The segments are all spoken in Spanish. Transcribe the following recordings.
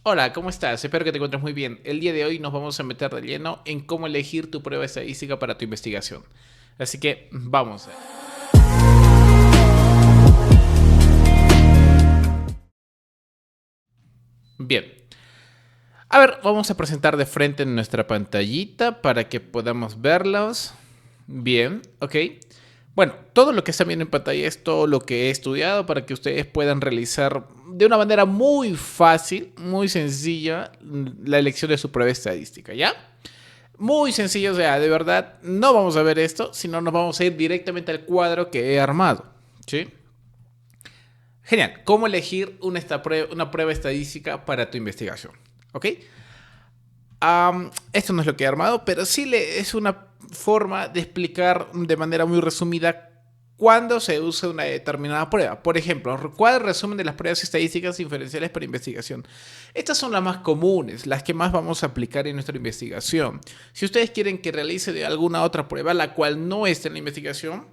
Hola, ¿cómo estás? Espero que te encuentres muy bien. El día de hoy nos vamos a meter de lleno en cómo elegir tu prueba estadística para tu investigación. Así que vamos. Bien. A ver, vamos a presentar de frente en nuestra pantallita para que podamos verlos. Bien, ok. Bueno, todo lo que está viendo en pantalla es todo lo que he estudiado para que ustedes puedan realizar de una manera muy fácil, muy sencilla, la elección de su prueba estadística, ¿ya? Muy sencillo, o sea, de verdad, no vamos a ver esto, sino nos vamos a ir directamente al cuadro que he armado, ¿sí? Genial, ¿cómo elegir una prueba estadística para tu investigación? ¿Ok? Esto no es lo que he armado, pero sí es una forma de explicar de manera muy resumida cuándo se usa una determinada prueba. Por ejemplo, ¿cuál es el resumen de las pruebas estadísticas diferenciales para investigación? Estas son las más comunes, las que más vamos a aplicar en nuestra investigación. Si ustedes quieren que realice alguna otra prueba, la cual no esté en la investigación,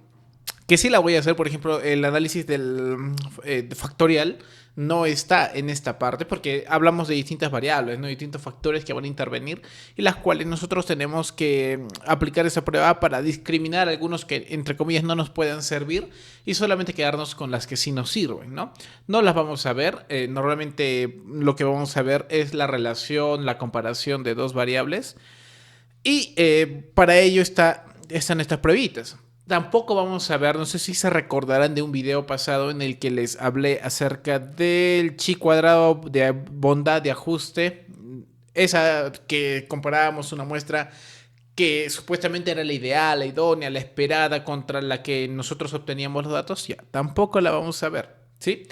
que sí la voy a hacer, por ejemplo, el análisis del factorial no está en esta parte porque hablamos de distintas variables, ¿no? Distintos factores que van a intervenir y las cuales nosotros tenemos que aplicar esa prueba para discriminar algunos que entre comillas no nos puedan servir y solamente quedarnos con las que sí nos sirven, ¿no? No las vamos a ver, normalmente lo que vamos a ver es la relación, la comparación de dos variables y para ello están estas pruebitas. Tampoco vamos a ver, no sé si se recordarán de un video pasado en el que les hablé acerca del chi cuadrado de bondad de ajuste. Esa que comparábamos una muestra que supuestamente era la ideal, la idónea, la esperada contra la que nosotros obteníamos los datos, ya tampoco la vamos a ver, ¿sí?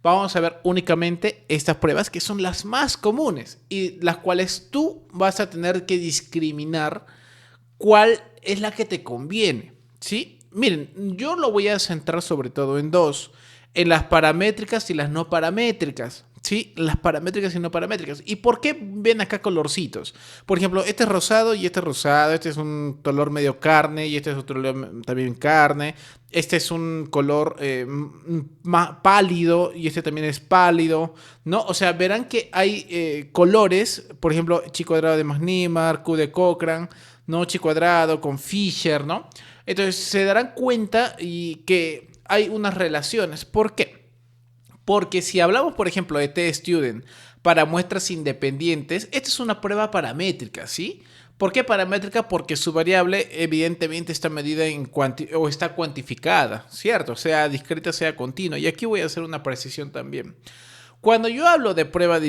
Vamos a ver únicamente estas pruebas que son las más comunes y las cuales tú vas a tener que discriminar cuál es la que te conviene, ¿sí? Miren, yo lo voy a centrar sobre todo en dos, en las paramétricas y las no paramétricas, ¿sí? Las paramétricas y no paramétricas. ¿Y por qué ven acá colorcitos? Por ejemplo, este es rosado y este es rosado, este es un color medio carne y este es otro también carne, este es un color más pálido y este también es pálido, ¿no? O sea, verán que hay colores, por ejemplo, chi cuadrado de Magnimar, Q de Cochrane, ¿no? Chi cuadrado con Fisher, ¿no? Entonces se darán cuenta y que hay unas relaciones. ¿Por qué? Porque si hablamos, por ejemplo, de T-Student para muestras independientes, esta es una prueba paramétrica, ¿sí? ¿Por qué paramétrica? Porque su variable evidentemente está medida o está cuantificada, ¿cierto? Sea discreta, sea continua. Y aquí voy a hacer una precisión también. Cuando yo hablo de prueba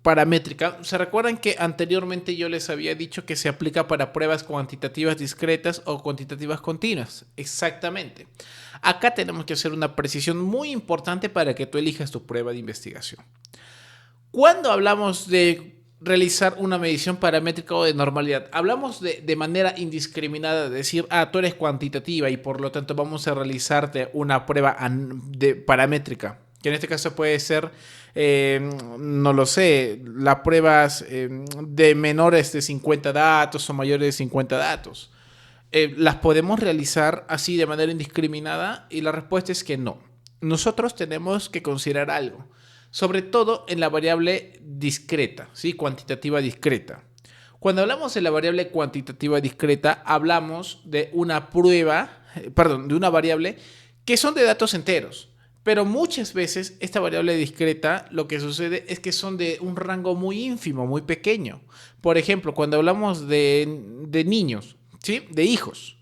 paramétrica, ¿se recuerdan que anteriormente yo les había dicho que se aplica para pruebas cuantitativas discretas o cuantitativas continuas? Exactamente. Acá tenemos que hacer una precisión muy importante para que tú elijas tu prueba de investigación. Cuando hablamos de realizar una medición paramétrica o de normalidad, hablamos de manera indiscriminada, de decir, tú eres cuantitativa y por lo tanto vamos a realizarte una prueba paramétrica, que en este caso puede ser, no lo sé, las pruebas de menores de 50 datos o mayores de 50 datos. ¿Las podemos realizar así de manera indiscriminada? Y la respuesta es que no. Nosotros tenemos que considerar algo, sobre todo en la variable discreta, ¿sí? Cuantitativa discreta. Cuando hablamos de la variable cuantitativa discreta, hablamos de una prueba, perdón, de una variable que son de datos enteros. Pero muchas veces esta variable discreta lo que sucede es que son de un rango muy ínfimo, muy pequeño. Por ejemplo, cuando hablamos de niños, ¿sí? De hijos.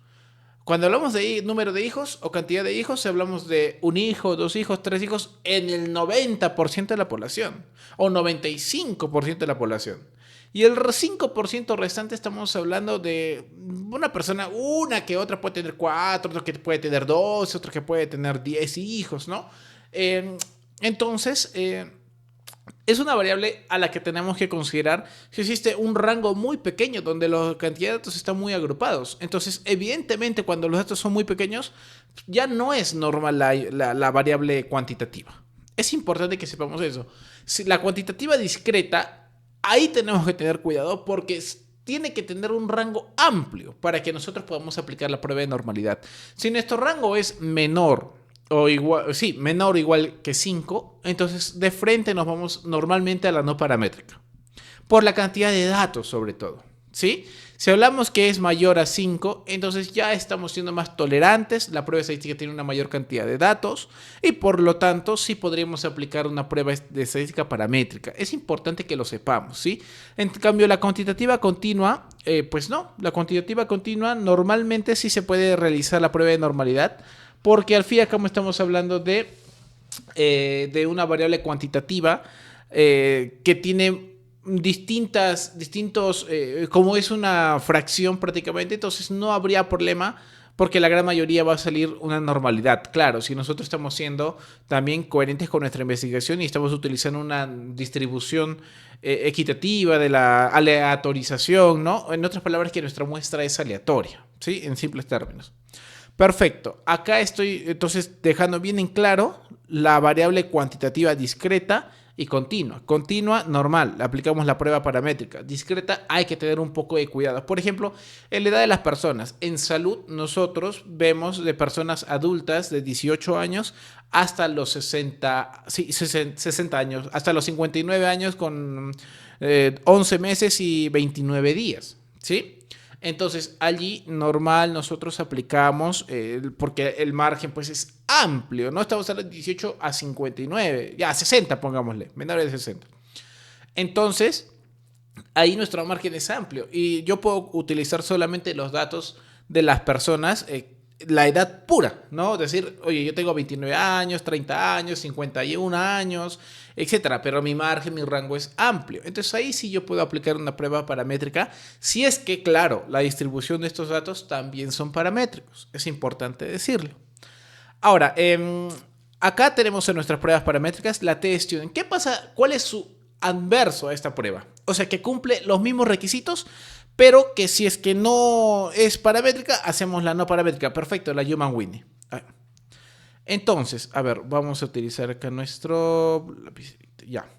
Cuando hablamos de número de hijos o cantidad de hijos, hablamos de un hijo, dos hijos, tres hijos en el 90% de la población o 95% de la población. Y el 5% restante estamos hablando de una persona, una que otra puede tener cuatro, otro que puede tener dos, otro que puede tener 10 hijos, ¿no? Eh, entonces, es una variable a la que tenemos que considerar si existe un rango muy pequeño donde la cantidad de datos están muy agrupados. Entonces, evidentemente, cuando los datos son muy pequeños, ya no es normal la variable cuantitativa. Es importante que sepamos eso. Si la cuantitativa discreta, ahí tenemos que tener cuidado porque tiene que tener un rango amplio para que nosotros podamos aplicar la prueba de normalidad. Si nuestro rango es menor o igual, sí, menor o igual que 5, entonces de frente nos vamos normalmente a la no paramétrica. Por la cantidad de datos sobre todo, ¿sí? Si hablamos que es mayor a 5, entonces ya estamos siendo más tolerantes, la prueba estadística tiene una mayor cantidad de datos y por lo tanto sí podríamos aplicar una prueba de estadística paramétrica. Es importante que lo sepamos, ¿sí? En cambio, la cuantitativa continua, pues no, la cuantitativa continua normalmente sí se puede realizar la prueba de normalidad, porque al fin y al cabo estamos hablando de una variable cuantitativa que tiene distintos, como es una fracción prácticamente, entonces no habría problema porque la gran mayoría va a salir una normalidad. Claro, si nosotros estamos siendo también coherentes con nuestra investigación y estamos utilizando una distribución equitativa de la aleatorización, ¿no? En otras palabras, que nuestra muestra es aleatoria, ¿sí? En simples términos. Perfecto. Acá estoy entonces dejando bien en claro la variable cuantitativa discreta y continua. Continua, normal, aplicamos la prueba paramétrica. Discreta, hay que tener un poco de cuidado. Por ejemplo, en la edad de las personas. En salud, nosotros vemos de personas adultas de 18 años hasta los 60, sí, 60 años, hasta los 59 años con 11 meses y 29 días, ¿sí? Entonces allí normal nosotros aplicamos, porque el margen pues es amplio, no estamos hablando de 18 a 59, ya 60 pongámosle, menores de 60. Entonces ahí nuestro margen es amplio y yo puedo utilizar solamente los datos de las personas, la edad pura, ¿no? Decir, oye, yo tengo 29 años, 30 años, 51 años, etcétera, pero mi margen, mi rango es amplio. Entonces ahí sí yo puedo aplicar una prueba paramétrica, si es que, claro, la distribución de estos datos también son paramétricos. Es importante decirlo. Ahora, acá tenemos en nuestras pruebas paramétricas la T-Student. ¿Qué pasa? ¿Cuál es su anverso a esta prueba? O sea, que cumple los mismos requisitos, pero que si es que no es paramétrica, hacemos la no paramétrica. Perfecto, la Human Winnie. Entonces, a ver, vamos a utilizar acá nuestro lapicerito. Ya.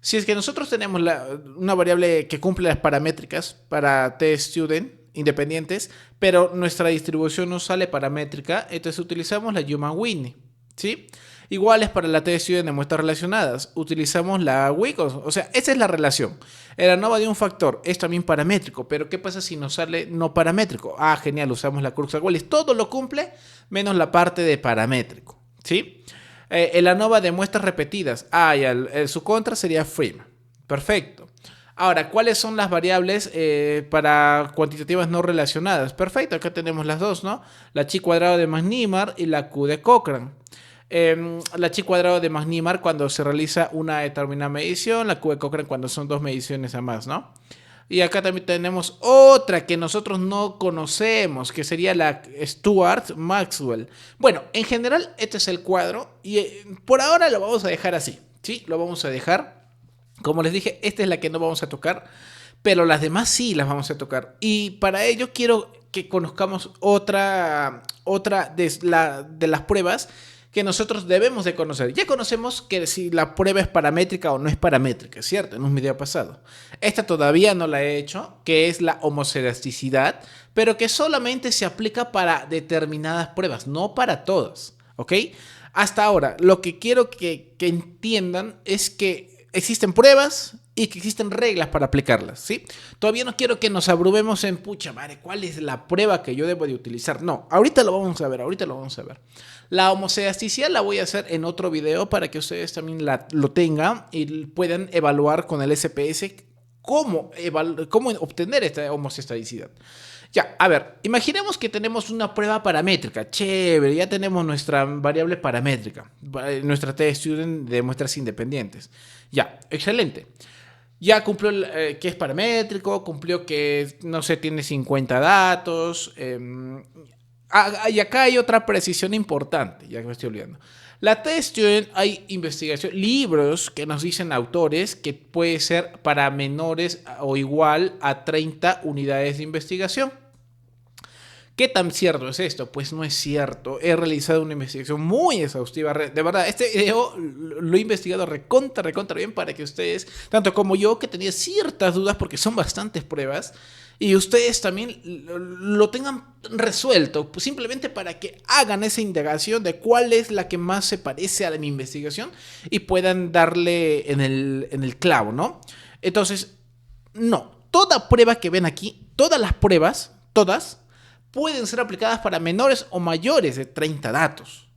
Si es que nosotros tenemos una variable que cumple las paramétricas para T-Student independientes, pero nuestra distribución no sale paramétrica, entonces utilizamos la Human Winnie, ¿sí? Igual es para la T-Student de muestras relacionadas. Utilizamos la Wicos. O sea, esa es la relación. El ANOVA de un factor es también paramétrico. Pero ¿qué pasa si nos sale no paramétrico? Ah, genial, usamos la Crux-Wallis. Todo lo cumple menos la parte de paramétrico, ¿sí? El ANOVA de muestras repetidas. Ah, ya, su contra sería Freeman. Perfecto. Ahora, ¿cuáles son las variables para cuantitativas no relacionadas? Perfecto, acá tenemos las dos, ¿no? La chi cuadrado de McNemar y la Q de Cochrane. La chi cuadrado de McNemar cuando se realiza una determinada medición, la Q de Cochrane cuando son dos mediciones a más, ¿no? Y acá también tenemos otra que nosotros no conocemos, que sería la Stewart-Maxwell. Bueno, en general este es el cuadro y por ahora lo vamos a dejar así, ¿sí? Lo vamos a dejar. Como les dije, esta es la que no vamos a tocar, pero las demás sí las vamos a tocar. Y para ello quiero que conozcamos otra de las pruebas que nosotros debemos de conocer. Ya conocemos que si la prueba es paramétrica o no es paramétrica, ¿cierto? En un video pasado. Esta todavía no la he hecho, que es la homoscedasticidad, pero que solamente se aplica para determinadas pruebas, no para todas, ¿ok? Hasta ahora, lo que quiero que entiendan es que existen pruebas y que existen reglas para aplicarlas, ¿sí? Todavía no quiero que nos abrumemos en, pucha madre, ¿cuál es la prueba que yo debo de utilizar? No, ahorita lo vamos a ver, La homoscedasticidad la voy a hacer en otro video para que ustedes también lo tengan y puedan evaluar con el SPS cómo obtener esta homoscedaticidad. Ya, a ver, imaginemos que tenemos una prueba paramétrica, chévere, ya tenemos nuestra variable paramétrica, nuestra T-Student de muestras independientes. Ya, excelente. Ya cumplió que es paramétrico, cumplió que, no sé, tiene 50 datos. Y acá hay otra precisión importante, ya que me estoy olvidando. La T-Student, hay investigación, libros que nos dicen autores que puede ser para menores o igual a 30 unidades de investigación. ¿Qué tan cierto es esto? Pues no es cierto. He realizado una investigación muy exhaustiva. De verdad, este video lo he investigado recontra bien para que ustedes, tanto como yo, que tenía ciertas dudas porque son bastantes pruebas, y ustedes también lo tengan resuelto, pues simplemente para que hagan esa indagación de cuál es la que más se parece a mi investigación y puedan darle en el clavo, ¿no? Entonces, no, toda prueba que ven aquí, todas las pruebas, todas, pueden ser aplicadas para menores o mayores de 30 datos.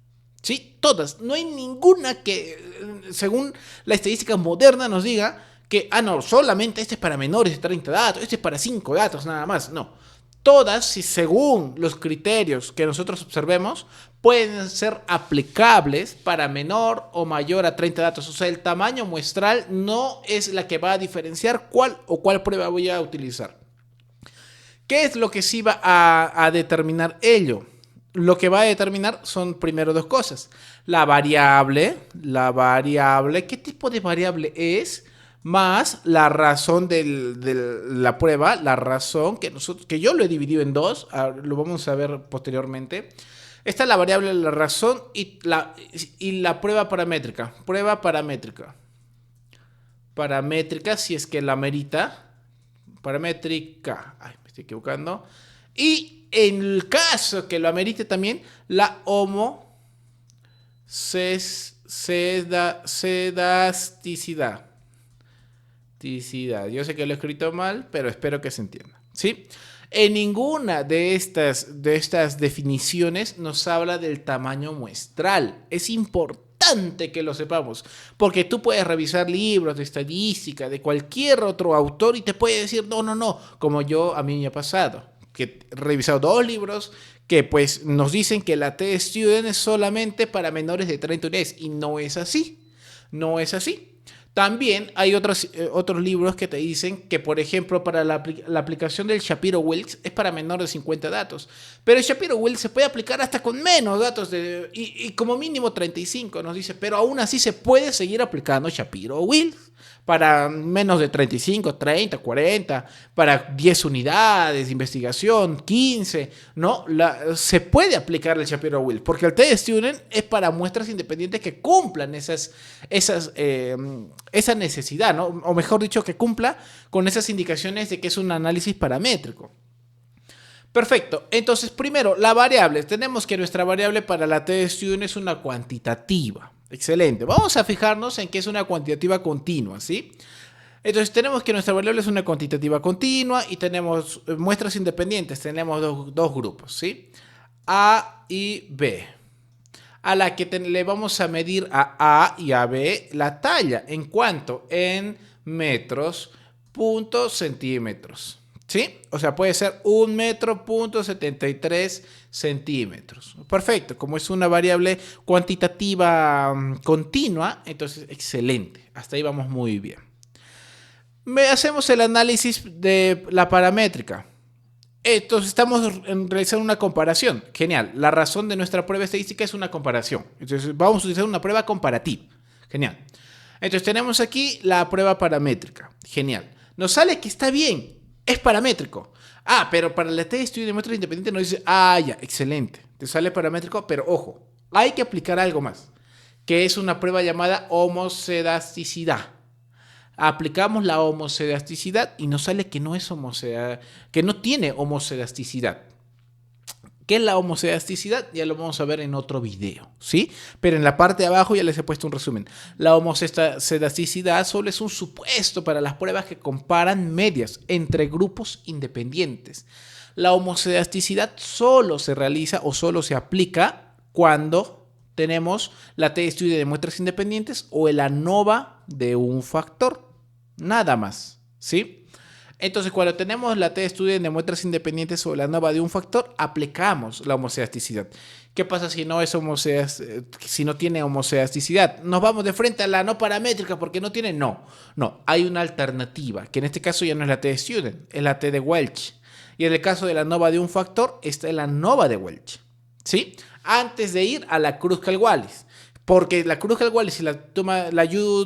¿Sí? Todas. No hay ninguna que, según la estadística moderna, nos diga que, no, solamente este es para menores de 30 datos, este es para 5 datos, nada más. No. Todas, si según los criterios que nosotros observemos, pueden ser aplicables para menor o mayor a 30 datos. O sea, el tamaño muestral no es la que va a diferenciar cuál prueba voy a utilizar. ¿Qué es lo que sí va a determinar ello? Lo que va a determinar son primero dos cosas. La variable, ¿qué tipo de variable es? Más la razón de la prueba, la razón que yo lo he dividido en dos, lo vamos a ver posteriormente. Esta es la variable, la razón y la prueba paramétrica. Prueba paramétrica. Paramétrica, si es que la merita. Paramétrica. Ay, me estoy equivocando. Y en el caso que lo amerite también, la homocedasticidad. Yo sé que lo he escrito mal, pero espero que se entienda. ¿Sí? En ninguna de estas definiciones nos habla del tamaño muestral. Es importante que lo sepamos, porque tú puedes revisar libros de estadística de cualquier otro autor y te puede decir, no, como a mí me ha pasado, que he revisado 2 libros que pues nos dicen que la T-Student es solamente para menores de 30 unidades, y no es así. También hay otros libros que te dicen que, por ejemplo, para la aplicación del Shapiro-Wilks es para menores de 50 datos. Pero el Shapiro-Wilks se puede aplicar hasta con menos datos y como mínimo 35, nos dice. Pero aún así se puede seguir aplicando Shapiro-Wilks para menos de 35, 30, 40, para 10 unidades de investigación, 15, ¿no? Se puede aplicar el Shapiro-Wilks, porque el T-Student es para muestras independientes que cumplan esa necesidad, ¿no? O mejor dicho, que cumpla con esas indicaciones de que es un análisis paramétrico. Perfecto. Entonces, primero, la variable. Tenemos que nuestra variable para la T-Student es una cuantitativa. Excelente. Vamos a fijarnos en que es una cuantitativa continua, ¿sí? Entonces, tenemos que nuestra variable es una cuantitativa continua y tenemos muestras independientes. Tenemos dos grupos, ¿sí? A y B. A la que le vamos a medir a A y a B la talla. ¿En cuánto? En metros, centímetros. ¿Sí? O sea, puede ser 1 metro, 73 centímetros. Perfecto. Como es una variable cuantitativa continua, entonces excelente. Hasta ahí vamos muy bien. Hacemos el análisis de la paramétrica. Entonces estamos realizando una comparación. Genial. La razón de nuestra prueba estadística es una comparación. Entonces vamos a utilizar una prueba comparativa. Genial. Entonces tenemos aquí la prueba paramétrica. Genial. Nos sale que está bien. Es paramétrico. Pero para la T-Student de muestra independiente nos dice, ya, excelente. Te sale paramétrico, pero ojo, hay que aplicar algo más, que es una prueba llamada homocedasticidad. Aplicamos la homocedasticidad y nos sale que no tiene homocedasticidad. ¿Qué es la homocedasticidad? Ya lo vamos a ver en otro video, ¿sí? Pero en la parte de abajo ya les he puesto un resumen. La homocedasticidad solo es un supuesto para las pruebas que comparan medias entre grupos independientes. La homocedasticidad solo se realiza o solo se aplica cuando tenemos la T-Student de muestras independientes o el ANOVA de un factor. Nada más, ¿sí? Entonces, cuando tenemos la T-Student de muestras independientes o la ANOVA de un factor, aplicamos la homocedasticidad. ¿Qué pasa si no tiene homocedasticidad? ¿Nos vamos de frente a la no paramétrica porque no tiene? No, hay una alternativa, que en este caso ya no es la T-Student, es la T de Welch. Y en el caso de la ANOVA de un factor, está en la ANOVA de Welch, ¿sí? Antes de ir a la Kruskal-Wallis. Porque la Kruskal-Wallis y la U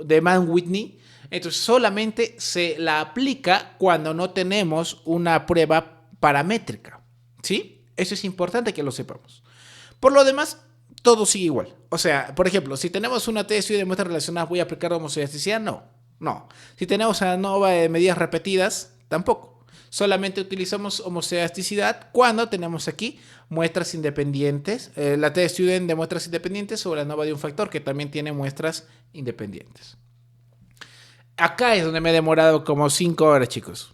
de Mann-Whitney, entonces solamente se la aplica cuando no tenemos una prueba paramétrica. ¿Sí? Eso es importante que lo sepamos. Por lo demás, todo sigue igual. O sea, por ejemplo, si tenemos una T de estudio de muestras relacionadas, ¿voy a aplicar homoscedasticidad? No. No. Si tenemos ANOVA de medidas repetidas, tampoco. Solamente utilizamos homoscedasticidad cuando tenemos aquí muestras independientes, la T de student de muestras independientes o la ANOVA de un factor que también tiene muestras independientes. Acá es donde me he demorado como 5 horas, chicos,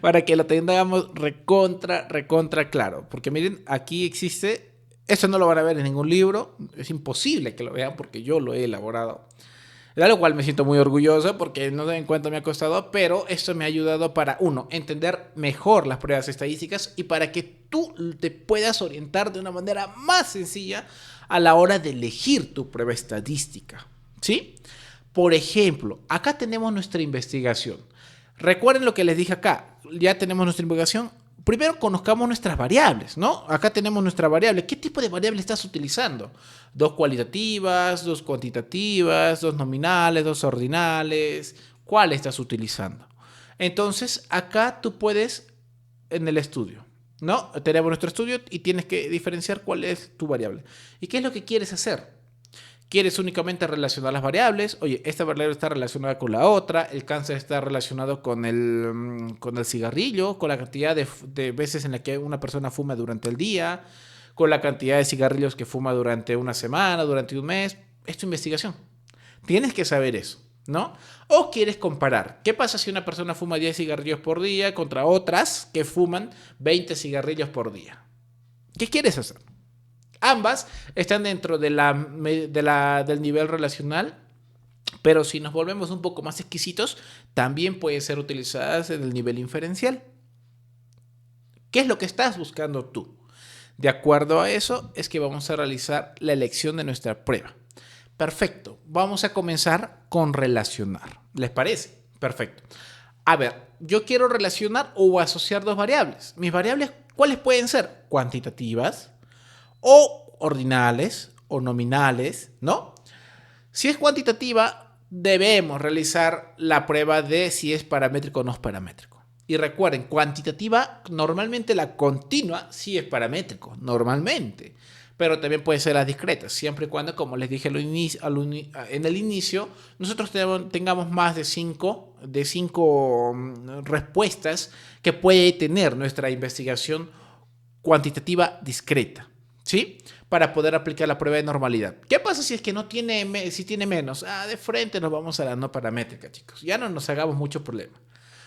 para que lo tengamos recontra claro. Porque miren, aquí existe, esto no lo van a ver en ningún libro, es imposible que lo vean porque yo lo he elaborado. De lo cual me siento muy orgulloso porque no se den cuenta me ha costado, pero esto me ha ayudado para, uno, entender mejor las pruebas estadísticas y para que tú te puedas orientar de una manera más sencilla a la hora de elegir tu prueba estadística, ¿sí? Por ejemplo, acá tenemos nuestra investigación. Recuerden lo que les dije acá, ya tenemos nuestra investigación. Primero conozcamos nuestras variables, ¿no? Acá tenemos nuestra variable. ¿Qué tipo de variable estás utilizando? 2 cualitativas, 2 cuantitativas, 2 nominales, 2 ordinales. ¿Cuál estás utilizando? Entonces, acá tú puedes, en el estudio, ¿no? Tenemos nuestro estudio y tienes que diferenciar cuál es tu variable. ¿Y qué es lo que quieres hacer? ¿Quieres únicamente relacionar las variables? Oye, esta variable está relacionada con la otra. El cáncer está relacionado con el cigarrillo, con la cantidad de veces en la que una persona fuma durante el día, con la cantidad de cigarrillos que fuma durante una semana, durante un mes. Es tu investigación. Tienes que saber eso, ¿no? O quieres comparar. ¿Qué pasa si una persona fuma 10 cigarrillos por día contra otras que fuman 20 cigarrillos por día? ¿Qué quieres hacer? Ambas están dentro del nivel relacional, pero si nos volvemos un poco más exquisitos, también pueden ser utilizadas en el nivel inferencial. ¿Qué es lo que estás buscando tú? De acuerdo a eso, es que vamos a realizar la elección de nuestra prueba. Perfecto. Vamos a comenzar con relacionar. ¿Les parece? Perfecto. A ver, yo quiero relacionar o asociar 2 variables. Mis variables, ¿cuáles pueden ser? Cuantitativas o ordinales o nominales, ¿no? Si es cuantitativa, debemos realizar la prueba de si es paramétrico o no es paramétrico. Y recuerden, cuantitativa, normalmente la continua sí es paramétrico, normalmente. Pero también puede ser las discretas, siempre y cuando, como les dije en el inicio, nosotros tengamos más de 5 respuestas que puede tener nuestra investigación cuantitativa discreta, ¿sí? Para poder aplicar la prueba de normalidad. ¿Qué pasa si es que no tiene, si tiene menos? De frente nos vamos a la no paramétrica, chicos. Ya no nos hagamos mucho problema.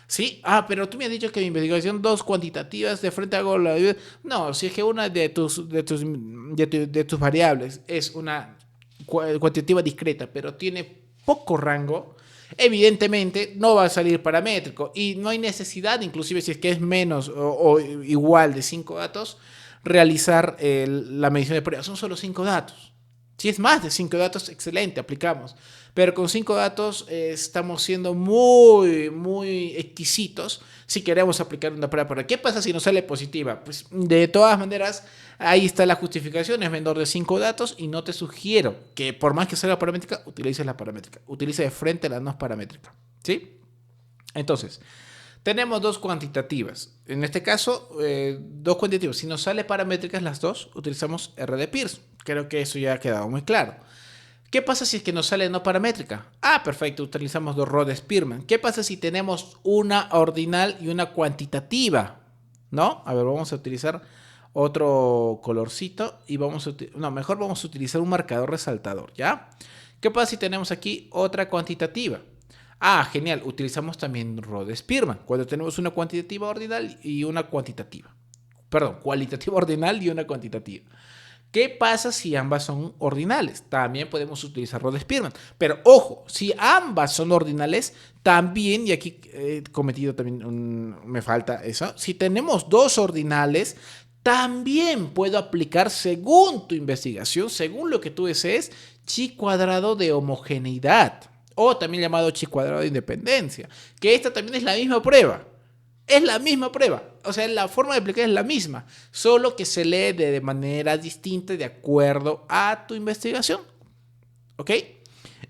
¿Sí? Pero tú me has dicho que mi investigación 2 cuantitativas, de frente hago la... No, si es que una de tus variables es una cuantitativa discreta, pero tiene poco rango, evidentemente no va a salir paramétrico y no hay necesidad, inclusive si es que es menos o igual de 5 datos, realizar la medición de prueba. Son solo 5 datos. Si es más de 5 datos, excelente, aplicamos. Pero con 5 datos estamos siendo muy exquisitos si queremos aplicar una prueba. ¿Pero qué pasa si nos sale positiva? Pues de todas maneras, ahí está la justificación, es menor de 5 datos y no te sugiero que por más que salga paramétrica, utilices la paramétrica. Utilice de frente la no paramétrica. ¿Sí? Entonces, tenemos 2 cuantitativas. En este caso, 2 cuantitativas. Si nos sale paramétricas las 2, utilizamos R de Pearson. Creo que eso ya ha quedado muy claro. ¿Qué pasa si es que nos sale no paramétrica? Perfecto, utilizamos 2 Rho de Spearman. ¿Qué pasa si tenemos una ordinal y una cuantitativa? ¿No? A ver, vamos a utilizar otro colorcito y mejor vamos a utilizar un marcador resaltador, ¿ya? ¿Qué pasa si tenemos aquí otra cuantitativa? Genial, utilizamos también Rho de Spearman cuando tenemos una cuantitativa ordinal y una cuantitativa. Perdón, cualitativa ordinal y una cuantitativa. ¿Qué pasa si ambas son ordinales? También podemos utilizar Rho de Spearman. Pero ojo, si ambas son ordinales, también, y aquí he cometido también, me falta eso, si tenemos 2 ordinales, también puedo aplicar según tu investigación, según lo que tú desees, chi cuadrado de homogeneidad. O también llamado chi cuadrado de independencia. Que esta también es la misma prueba. Es la misma prueba, o sea, la forma de aplicar es la misma, solo que se lee de manera distinta de acuerdo a tu investigación, ¿ok?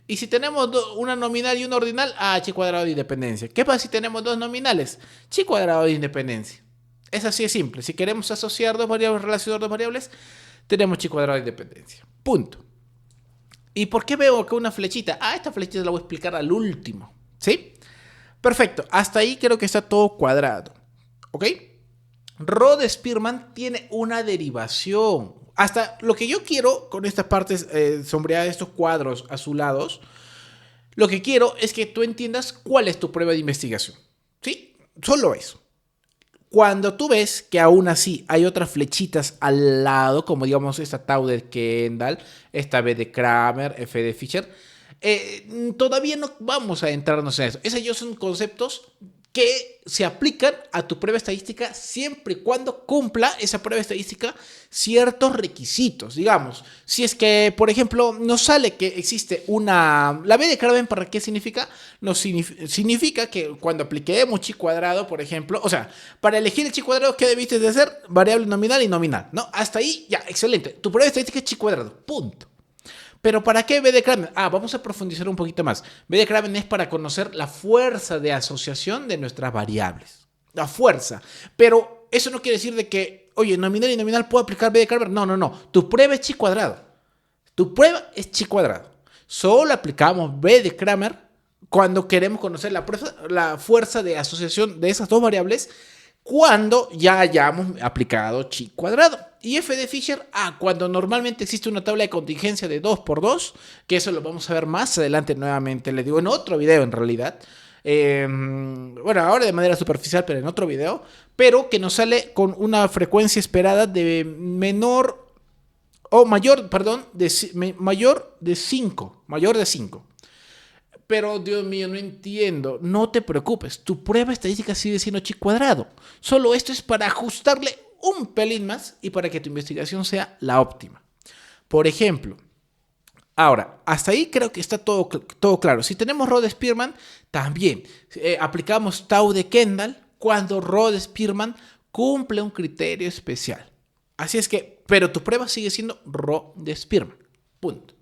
Y si tenemos una nominal y una ordinal, chi cuadrado de independencia. ¿Qué pasa si tenemos 2 nominales? Chi cuadrado de independencia. Es así de simple. Si queremos asociar dos variables, relacionar dos variables, tenemos chi cuadrado de independencia. Punto. ¿Y por qué veo acá una flechita? Esta flechita la voy a explicar al último. ¿Sí? Perfecto. Hasta ahí creo que está todo cuadrado. ¿Ok? Rho-Spearman tiene una derivación. Hasta lo que yo quiero con estas partes sombreadas, estos cuadros azulados, lo que quiero es que tú entiendas cuál es tu prueba de investigación. ¿Sí? Solo eso. Cuando tú ves que aún así hay otras flechitas al lado, como digamos esta tau de Kendall, esta B de Kramer, F de Fisher, todavía no vamos a entrarnos en eso. Esos son conceptos que se aplican a tu prueba estadística siempre y cuando cumpla esa prueba estadística ciertos requisitos. Digamos, si es que, por ejemplo, nos sale que existe una... La B de Kramer, ¿para qué significa? Significa que cuando apliquemos chi cuadrado, por ejemplo, o sea, para elegir el chi cuadrado, ¿qué debiste de hacer? Variable nominal y nominal, ¿no? Hasta ahí, ya, excelente. Tu prueba estadística es chi cuadrado, punto. Pero ¿para qué B de Kramer? Vamos a profundizar un poquito más. B de Kramer es para conocer la fuerza de asociación de nuestras variables. La fuerza. Pero eso no quiere decir de que, oye, nominal y nominal puedo aplicar B de Kramer. No, no, no. Tu prueba es chi cuadrado. Tu prueba es chi cuadrado. Solo aplicamos B de Kramer cuando queremos conocer la fuerza de asociación de esas dos variables cuando ya hayamos aplicado chi cuadrado. Y F de Fisher, cuando normalmente existe una tabla de contingencia de 2 por 2, que eso lo vamos a ver más adelante nuevamente, le digo en otro video en realidad. Bueno, ahora de manera superficial, pero en otro video, pero que nos sale con una frecuencia esperada de menor o mayor, perdón, mayor de 5, mayor de 5. Pero, Dios mío, no entiendo. No te preocupes. Tu prueba estadística sigue siendo chi cuadrado. Solo esto es para ajustarle un pelín más y para que tu investigación sea la óptima. Por ejemplo, ahora, hasta ahí creo que está todo claro. Si tenemos Rho-Spearman, también aplicamos tau de Kendall cuando Rho-Spearman cumple un criterio especial. Así es que, pero tu prueba sigue siendo Rho-Spearman. Punto.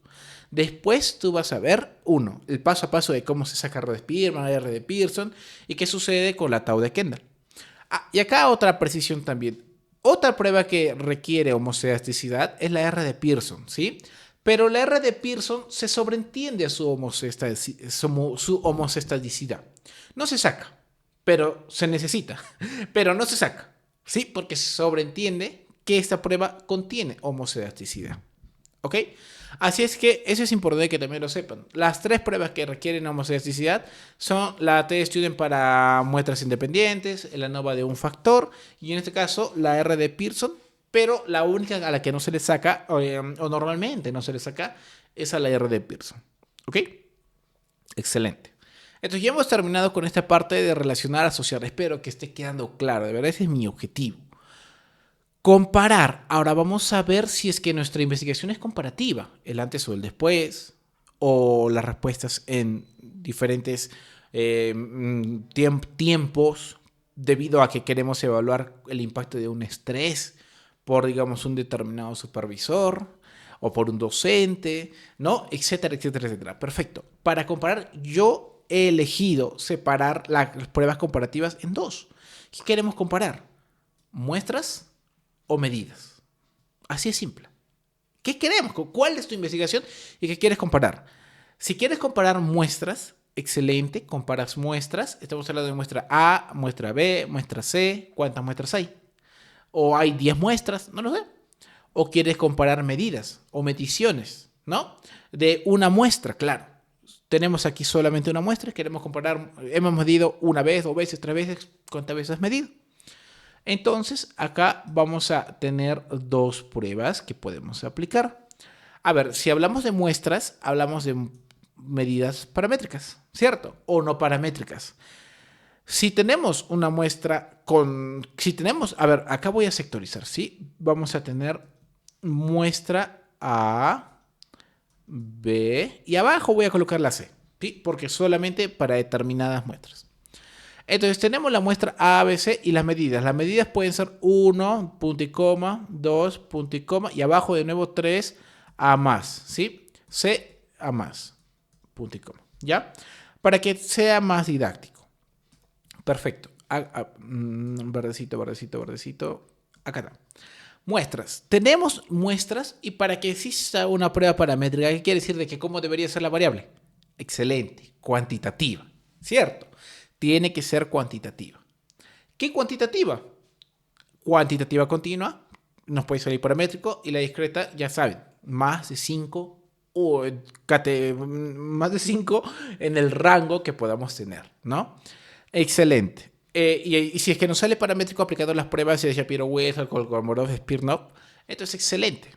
Después tú vas a ver, el paso a paso de cómo se saca R de Spearman, R de Pearson y qué sucede con la tau de Kendall. Y acá otra precisión también. Otra prueba que requiere homocedasticidad es la R de Pearson, ¿sí? Pero la R de Pearson se sobreentiende a su homocestadicidad. No se saca, pero se necesita, pero no se saca, ¿sí? Porque se sobreentiende que esta prueba contiene homocedasticidad. ¿Ok? Así es que eso es importante que también lo sepan. Las tres pruebas que requieren homocedasticidad son la T-Student para muestras independientes, el ANOVA de un factor y en este caso la R de Pearson, pero la única a la que no se le saca, o normalmente no se le saca, es a la R de Pearson. ¿Ok? Excelente. Entonces ya hemos terminado con esta parte de relacionar, asociar. Espero que esté quedando claro. De verdad ese es mi objetivo. Comparar. Ahora vamos a ver si es que nuestra investigación es comparativa, el antes o el después, o las respuestas en diferentes tiempos, debido a que queremos evaluar el impacto de un estrés por, digamos, un determinado supervisor o por un docente, ¿no? Etcétera, etcétera, etcétera. Perfecto. Para comparar, yo he elegido separar las pruebas comparativas en dos. ¿Qué queremos comparar? Muestras o medidas. Así es simple. ¿Qué queremos? ¿Cuál es tu investigación y qué quieres comparar? Si quieres comparar muestras, excelente, comparas muestras. Estamos hablando de muestra A, muestra B, muestra C. ¿Cuántas muestras hay? O hay 10 muestras, no lo sé. O quieres comparar medidas o mediciones, ¿no? De una muestra, claro. Tenemos aquí solamente una muestra, queremos comparar, hemos medido una vez, dos veces, tres veces, ¿cuántas veces has medido? Entonces, acá vamos a tener dos pruebas que podemos aplicar. A ver, si hablamos de muestras, hablamos de medidas paramétricas, ¿cierto? O no paramétricas. Si tenemos una muestra a ver, acá voy a sectorizar, ¿sí? Vamos a tener muestra A, B y abajo voy a colocar la C, ¿sí? Porque solamente para determinadas muestras. Entonces tenemos la muestra A, B, C y las medidas. Las medidas pueden ser 1, punto y coma, 2, punto y coma y abajo de nuevo 3 a más, ¿sí? C a más, punto y coma, ¿ya? Para que sea más didáctico. Perfecto. Verdecito, verdecito, verdecito. Acá está. Muestras. Tenemos muestras y para que exista una prueba paramétrica, ¿qué quiere decir de que cómo debería ser la variable? Excelente, cuantitativa, ¿cierto? Tiene que ser cuantitativa. ¿Qué cuantitativa? Cuantitativa continua, nos puede salir paramétrico y la discreta, ya saben, más de 5 o más de 5 en el rango que podamos tener, ¿no? Excelente. Y si es que nos sale paramétrico aplicando las pruebas de Shapiro-Wills, Kolmogorov, Smirnov, entonces excelente.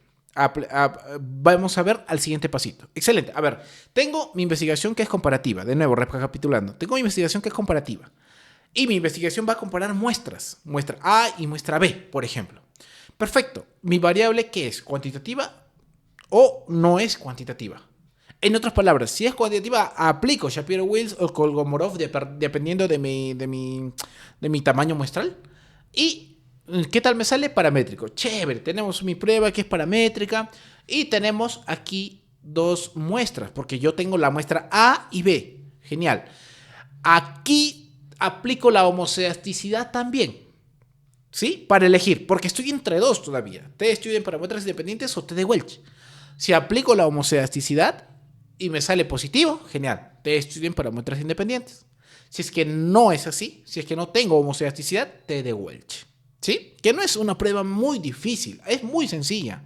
Vamos a ver al siguiente pasito. Excelente. A ver, tengo mi investigación que es comparativa. De nuevo, recapitulando. Tengo mi investigación que es comparativa. Y mi investigación va a comparar muestras. Muestra A y muestra B, por ejemplo. Perfecto. Mi variable, ¿qué es? ¿Cuantitativa o no es cuantitativa? En otras palabras, si es cuantitativa, aplico Shapiro-Wills o Kolmogorov dependiendo de mi tamaño muestral. ¿Y qué tal me sale? Paramétrico. Chévere, tenemos mi prueba que es paramétrica y tenemos aquí dos muestras, porque yo tengo la muestra A y B. Genial. Aquí aplico la homocedasticidad también. ¿Sí? Para elegir, porque estoy entre dos todavía. T-Student para muestras independientes o T de Welch. Si aplico la homocedasticidad y me sale positivo, genial. T-Student para muestras independientes. Si es que no es así, si es que no tengo homocedasticidad, T de Welch. ¿Sí? Que no es una prueba muy difícil, es muy sencilla.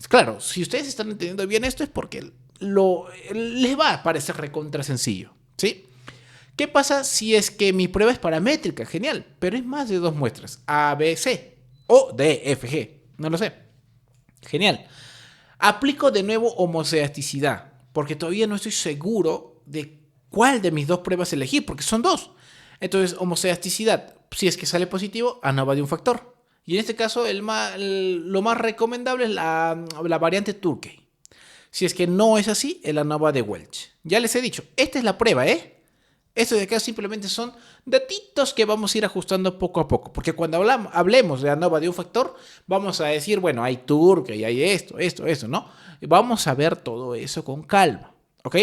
Claro, si ustedes están entendiendo bien esto es porque les va a parecer recontra sencillo. ¿Sí? ¿Qué pasa si es que mi prueba es paramétrica? Genial, pero es más de dos muestras, A, B, C o D, F, G, no lo sé. Genial. Aplico de nuevo homocedasticidad, porque todavía no estoy seguro de cuál de mis dos pruebas elegir, porque son dos. Entonces, homocedasticidad, si es que sale positivo, ANOVA de un factor. Y en este caso, lo más recomendable es la variante Turkey. Si es que no es así, el ANOVA de Welch. Ya les he dicho, esta es la prueba, ¿eh? Esto de acá simplemente son datitos que vamos a ir ajustando poco a poco. Porque cuando hablemos de ANOVA de un factor, vamos a decir, bueno, hay Turkey y hay esto, ¿no? Y vamos a ver todo eso con calma, ¿ok?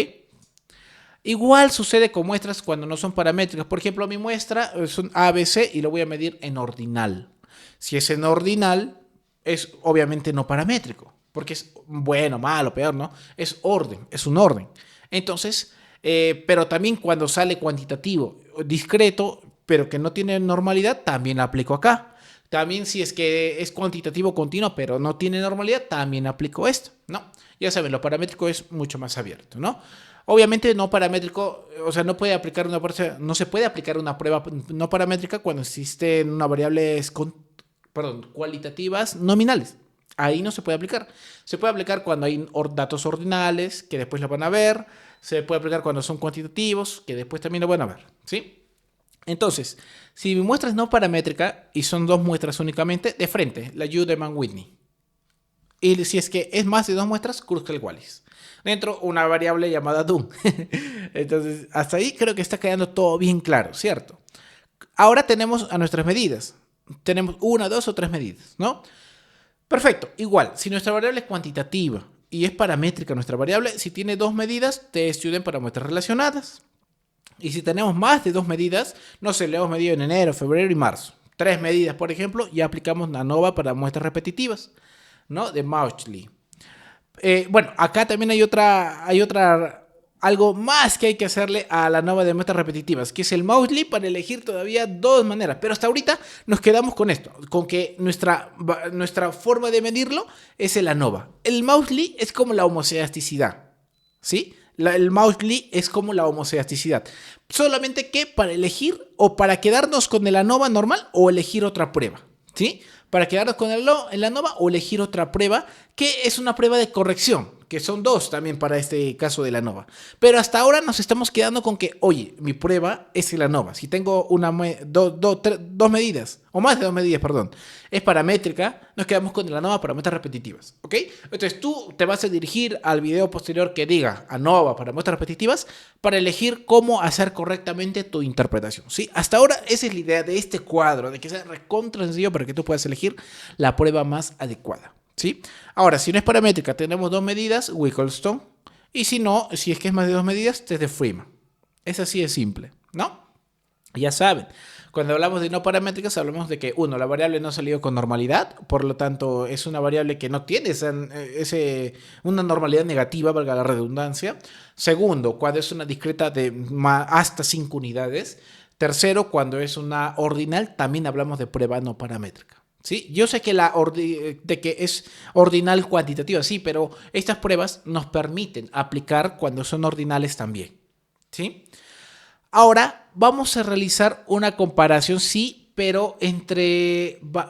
Igual sucede con muestras cuando no son paramétricas. Por ejemplo, mi muestra son ABC y lo voy a medir en ordinal. Si es en ordinal, es obviamente no paramétrico. Porque es bueno, malo, peor, ¿no? Es orden, es un orden. Entonces, pero también cuando sale cuantitativo, discreto, pero que no tiene normalidad, también la aplico acá. También si es que es cuantitativo continuo, pero no tiene normalidad, también aplico esto, ¿no? Ya saben, lo paramétrico es mucho más abierto, ¿no? Obviamente no paramétrico, o sea, no se puede aplicar una prueba no paramétrica cuando existen una variables cualitativas nominales. Ahí no se puede aplicar. Se puede aplicar cuando hay datos ordinales, que después lo van a ver. Se puede aplicar cuando son cuantitativos, que después también lo van a ver, ¿sí? Entonces, si mi muestra es no paramétrica y son dos muestras únicamente, de frente, la Udeman-Whitney. Y si es que es más de dos muestras, Kruskal-Wallis. Dentro una variable llamada DUM. Entonces, hasta ahí creo que está quedando todo bien claro, ¿cierto? Ahora tenemos a nuestras medidas. Tenemos una, dos o tres medidas, ¿no? Perfecto, igual, si nuestra variable es cuantitativa y es paramétrica nuestra variable, si tiene dos medidas, T-Student para muestras relacionadas. Y si tenemos más de dos medidas, no sé, le hemos medido en enero, febrero y marzo. Tres medidas, por ejemplo, ya aplicamos ANOVA para muestras repetitivas, ¿no? De Maustley. Bueno, acá también hay algo más que hay que hacerle a la ANOVA de muestras repetitivas, que es el Maustley para elegir todavía dos maneras. Pero hasta ahorita nos quedamos con esto, con que nuestra forma de medirlo es el ANOVA. El Maustley es como la homocedasticidad, ¿sí? El Maustley es como la homocedasticidad. Solamente que para elegir o para quedarnos con el ANOVA normal o elegir otra prueba, ¿sí? Para quedarnos con el ANOVA o elegir otra prueba que es una prueba de corrección, que son dos también para este caso de la ANOVA. Pero hasta ahora nos estamos quedando con que, oye, mi prueba es el ANOVA. Si tengo dos medidas, o más de dos medidas, perdón, es paramétrica, nos quedamos con el ANOVA para muestras repetitivas, ¿ok? Entonces tú te vas a dirigir al video posterior que diga ANOVA para muestras repetitivas para elegir cómo hacer correctamente tu interpretación, ¿sí? Hasta ahora esa es la idea de este cuadro, de que sea recontra sencillo para que tú puedas elegir la prueba más adecuada, ¿sí? Ahora, si no es paramétrica, tenemos dos medidas, Wigglestone, y si no, si es que es más de dos medidas, test de Freeman. Es así de simple, ¿no? Ya saben, cuando hablamos de no paramétricas, hablamos de que, uno, la variable no ha salido con normalidad, por lo tanto, es una variable que no tiene una normalidad negativa, valga la redundancia. Segundo, cuando es una discreta de hasta 5 unidades. Tercero, cuando es una ordinal, también hablamos de prueba no paramétrica. ¿Sí? Yo sé que de que es ordinal cuantitativa, sí, pero estas pruebas nos permiten aplicar cuando son ordinales también. ¿Sí? Ahora vamos a realizar una comparación, sí, pero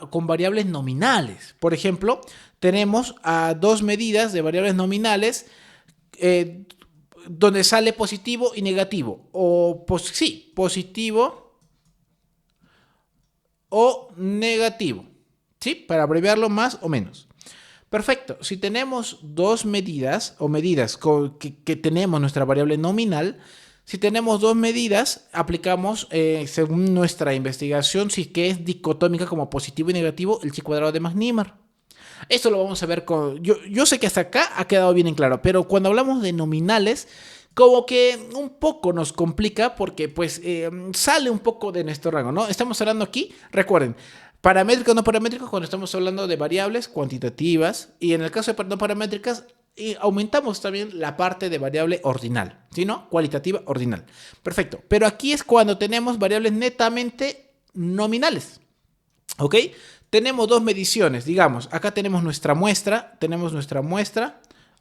con variables nominales. Por ejemplo, tenemos a dos medidas de variables nominales eh, donde sale positivo y negativo. O sí, positivo o negativo. ¿Sí? Para abreviarlo más o menos. Perfecto. Si tenemos dos medidas o medidas que tenemos nuestra variable nominal, si tenemos dos medidas, aplicamos, según nuestra investigación, si que es dicotómica como positivo y negativo, el chi cuadrado de Max-Niemann. Esto lo vamos a ver con... Yo sé que hasta acá ha quedado bien en claro, pero cuando hablamos de nominales, como que un poco nos complica porque pues sale un poco de nuestro rango, ¿no? Estamos hablando aquí, recuerden, paramétrico o no paramétrico cuando estamos hablando de variables cuantitativas y en el caso de no paramétricas y aumentamos también la parte de variable ordinal, ¿sí no? Cualitativa ordinal. Perfecto. Pero aquí es cuando tenemos variables netamente nominales. ¿Ok? Tenemos dos mediciones, digamos, acá tenemos nuestra muestra,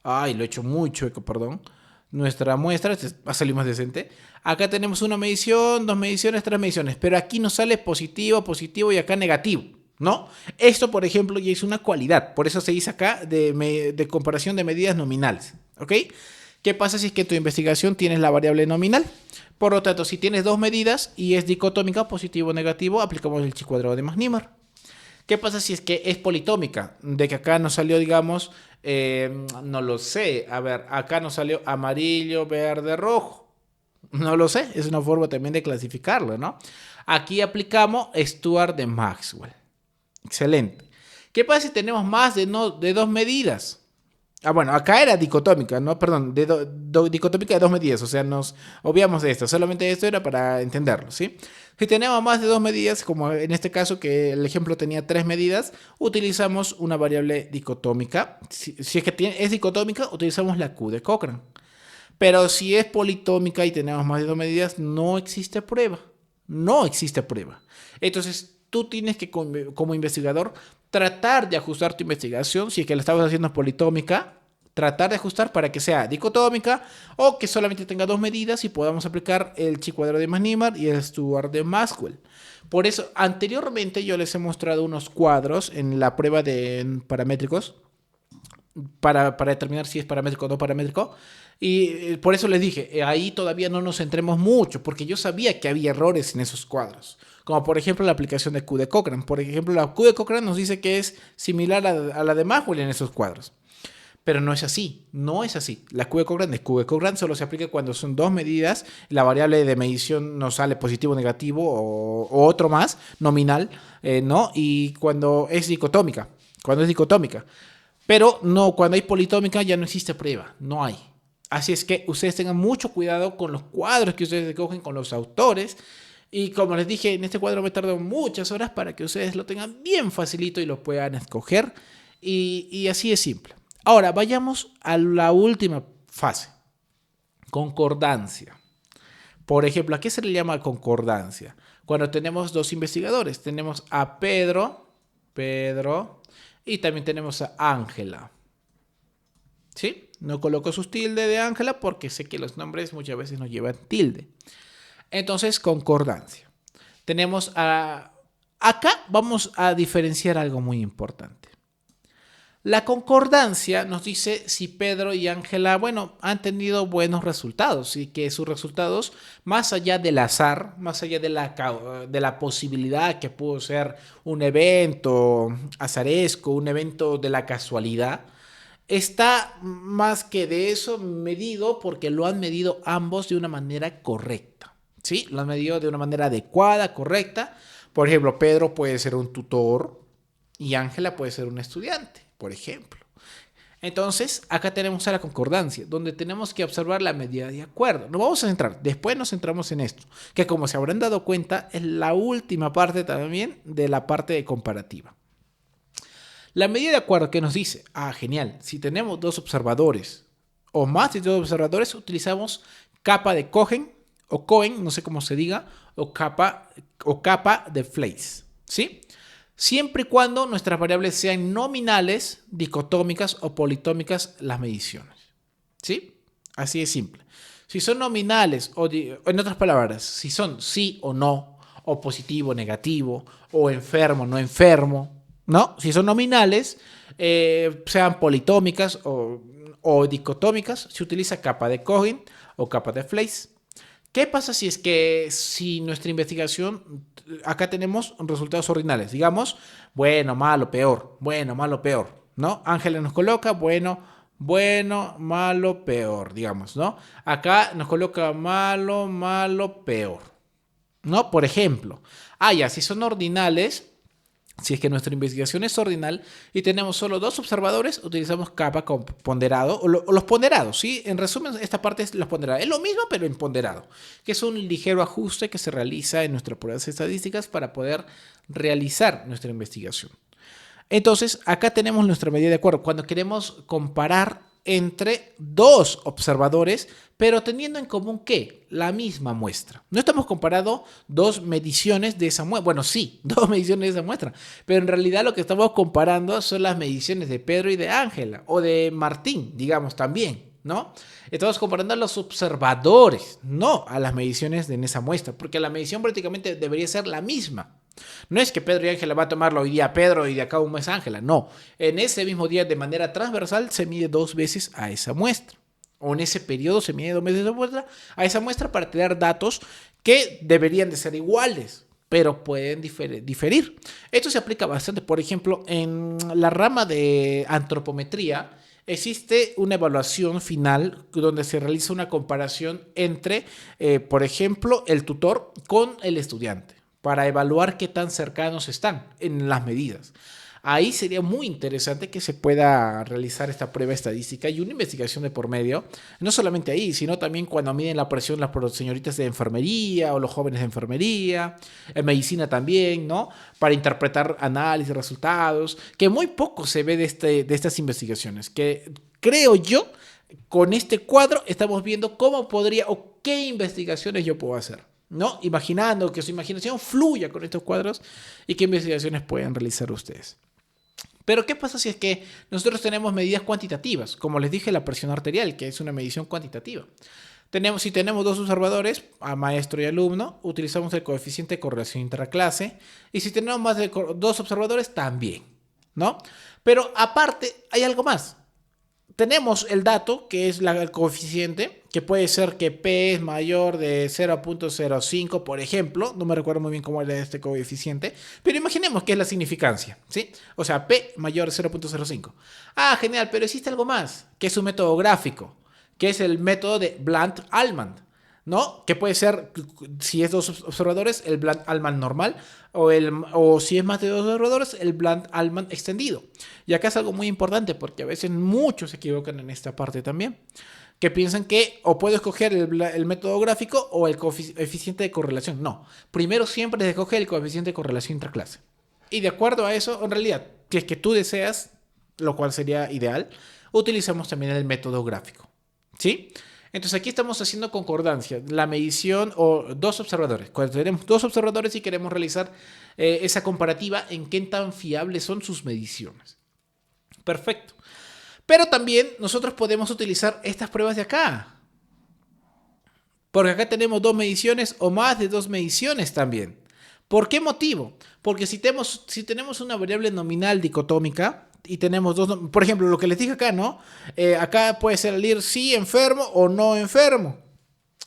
ay, lo he hecho muy chueco, perdón, nuestra muestra, va a salir más decente, acá tenemos una medición, dos mediciones, tres mediciones, pero aquí nos sale positivo, positivo y acá negativo, ¿no? Esto, por ejemplo, ya es una cualidad, por eso se dice acá de comparación de medidas nominales, ¿ok? ¿Qué pasa si es que en tu investigación tienes la variable nominal? Por lo tanto, si tienes dos medidas y es dicotómica, positivo o negativo, aplicamos el chi cuadrado de Max-Niemann. ¿Qué pasa si es que es politómica? De que acá nos salió, digamos, no lo sé. A ver, acá nos salió amarillo, verde, rojo. No lo sé, es una forma también de clasificarlo, ¿no? Aquí aplicamos Stuart de Maxwell. Excelente. ¿Qué pasa si tenemos más de dos medidas? Ah, bueno, acá era dicotómica, ¿no? Perdón, dicotómica de dos medidas, o sea, nos obviamos de esto, solamente esto era para entenderlo, ¿sí? Si tenemos más de dos medidas, como en este caso que el ejemplo tenía tres medidas, utilizamos una variable dicotómica. Si es que es dicotómica, utilizamos la Q de Cochrane. Pero si es politómica y tenemos más de dos medidas, no existe prueba. No existe prueba. Entonces, tú tienes que, como investigador, tratar de ajustar tu investigación. Si es que la estabas haciendo politómica, tratar de ajustar para que sea dicotómica o que solamente tenga dos medidas y podamos aplicar el chi cuadrado de Max-Niemann y el Stuart de Maxwell. Por eso, anteriormente yo les he mostrado unos cuadros en la prueba de paramétricos para determinar si es paramétrico o no paramétrico. Y por eso les dije, ahí todavía no nos centremos mucho, porque yo sabía que había errores en esos cuadros. Como por ejemplo la aplicación de Q de Cochrane. Por ejemplo, la Q de Cochrane nos dice que es similar a la de Maxwell en esos cuadros. Pero no es así, no es así. La Q de Cochrane es Q de Cochrane, solo se aplica cuando son dos medidas, la variable de medición nos sale positivo, negativo o otro más, nominal, ¿no? Y cuando es dicotómica, Pero no, cuando hay politómica ya no existe prueba, no hay. Así es que ustedes tengan mucho cuidado con los cuadros que ustedes escogen, con los autores. Y como les dije, en este cuadro me tardó muchas horas para que ustedes lo tengan bien facilito y lo puedan escoger. Y así es simple. Ahora, vayamos a la última fase. Concordancia. Por ejemplo, ¿a qué se le llama concordancia? Cuando tenemos dos investigadores. Tenemos a Pedro, y también tenemos a Ángela. ¿Sí? No coloco sus tilde de Ángela porque sé que los nombres muchas veces no llevan tilde. Entonces, concordancia. Tenemos a... Acá vamos a diferenciar algo muy importante. La concordancia nos dice si Pedro y Ángela, bueno, han tenido buenos resultados y que sus resultados, más allá del azar, más allá de la posibilidad que pudo ser un evento azaresco, un evento de la casualidad, está más que de eso medido porque lo han medido ambos de una manera correcta. ¿Sí? Lo han medido de una manera adecuada, correcta. Por ejemplo, Pedro puede ser un tutor y Ángela puede ser un estudiante, por ejemplo. Entonces, acá tenemos a la concordancia, donde tenemos que observar la medida de acuerdo. Nos vamos a centrar, después nos centramos en esto, que como se habrán dado cuenta, es la última parte también de la parte de comparativa. La medida de acuerdo que nos dice, genial, si tenemos dos observadores o más de dos observadores, utilizamos capa de Cohen o Cohen, no sé cómo se diga, o capa de Fleiss, ¿sí? Siempre y cuando nuestras variables sean nominales, dicotómicas o politómicas las mediciones, ¿sí? Así de simple. Si son nominales, en otras palabras, si son sí o no, o positivo o negativo, o enfermo o no enfermo, ¿no? Si son nominales, sean politómicas o dicotómicas, se utiliza capa de Cohen o capa de Fleiss. ¿Qué pasa si nuestra investigación, acá tenemos resultados ordinales, digamos, bueno, malo, peor, ¿no? Ángela nos coloca, bueno, malo, peor, digamos, ¿no? Acá nos coloca malo, peor, ¿no? Por ejemplo, ya, si son ordinales, si es que nuestra investigación es ordinal y tenemos solo dos observadores, utilizamos capa con ponderado o los ponderados, ¿sí? En resumen, esta parte es los ponderados. Es lo mismo, pero en ponderado, que es un ligero ajuste que se realiza en nuestras pruebas estadísticas para poder realizar nuestra investigación. Entonces, acá tenemos nuestra medida de acuerdo. Cuando queremos comparar entre dos observadores, pero teniendo en común ¿qué? La misma muestra. No estamos comparando dos mediciones de esa muestra. Bueno, sí, dos mediciones de esa muestra, pero en realidad lo que estamos comparando son las mediciones de Pedro y de Ángela, o de Martín, digamos, también, ¿no? Estamos comparando a los observadores, no a las mediciones de esa muestra, porque la medición prácticamente debería ser la misma. No es que Pedro y Ángela va a tomarlo hoy día Pedro y de acá un mes Ángela, no. En ese mismo día de manera transversal se mide 2 veces a esa muestra. O en ese periodo se mide 2 veces a esa muestra para tener datos que deberían de ser iguales, pero pueden diferir. Esto se aplica bastante, por ejemplo, en la rama de antropometría. Existe una evaluación final donde se realiza una comparación entre, por ejemplo, el tutor con el estudiante, para evaluar qué tan cercanos están en las medidas. Ahí sería muy interesante que se pueda realizar esta prueba estadística y una investigación de por medio, no solamente ahí, sino también cuando miden la presión las señoritas de enfermería o los jóvenes de enfermería, en medicina también, ¿no? Para interpretar análisis, resultados, que muy poco se ve de estas investigaciones, que creo yo, con este cuadro estamos viendo cómo podría o qué investigaciones yo puedo hacer, ¿no? Imaginando que su imaginación fluya con estos cuadros y qué investigaciones pueden realizar ustedes. Pero ¿qué pasa si es que nosotros tenemos medidas cuantitativas? Como les dije, la presión arterial, que es una medición cuantitativa. Si tenemos dos observadores, a maestro y alumno, utilizamos el coeficiente de correlación intraclase. Y si tenemos más de dos observadores, también, ¿no? Pero aparte, hay algo más. Tenemos el dato, que es el coeficiente, que puede ser que P es mayor de 0.05, por ejemplo. No me recuerdo muy bien cómo era este coeficiente, pero imaginemos que es la significancia, ¿sí? O sea, P mayor de 0.05. Genial, pero existe algo más, que es un método gráfico, que es el método de Blunt-Allman, ¿no? Que puede ser, si es dos observadores, el Blunt-Allman normal, o si es más de dos observadores, el Blunt-Allman extendido. Y acá es algo muy importante, porque a veces muchos se equivocan en esta parte también, que piensan que o puedo escoger el método gráfico o el coeficiente de correlación. No, primero siempre se escoge el coeficiente de correlación intraclase. Y de acuerdo a eso, en realidad, si es que tú deseas, lo cual sería ideal, utilizamos también el método gráfico, ¿sí? Entonces aquí estamos haciendo concordancia, la medición o dos observadores. Cuando tenemos dos observadores y queremos realizar esa comparativa en qué tan fiables son sus mediciones. Perfecto. Pero también nosotros podemos utilizar estas pruebas de acá. Porque acá tenemos dos mediciones o más de dos mediciones también. ¿Por qué motivo? Porque si tenemos una variable nominal dicotómica y tenemos dos, por ejemplo, lo que les dije acá, ¿no? Acá puede salir sí enfermo o no enfermo.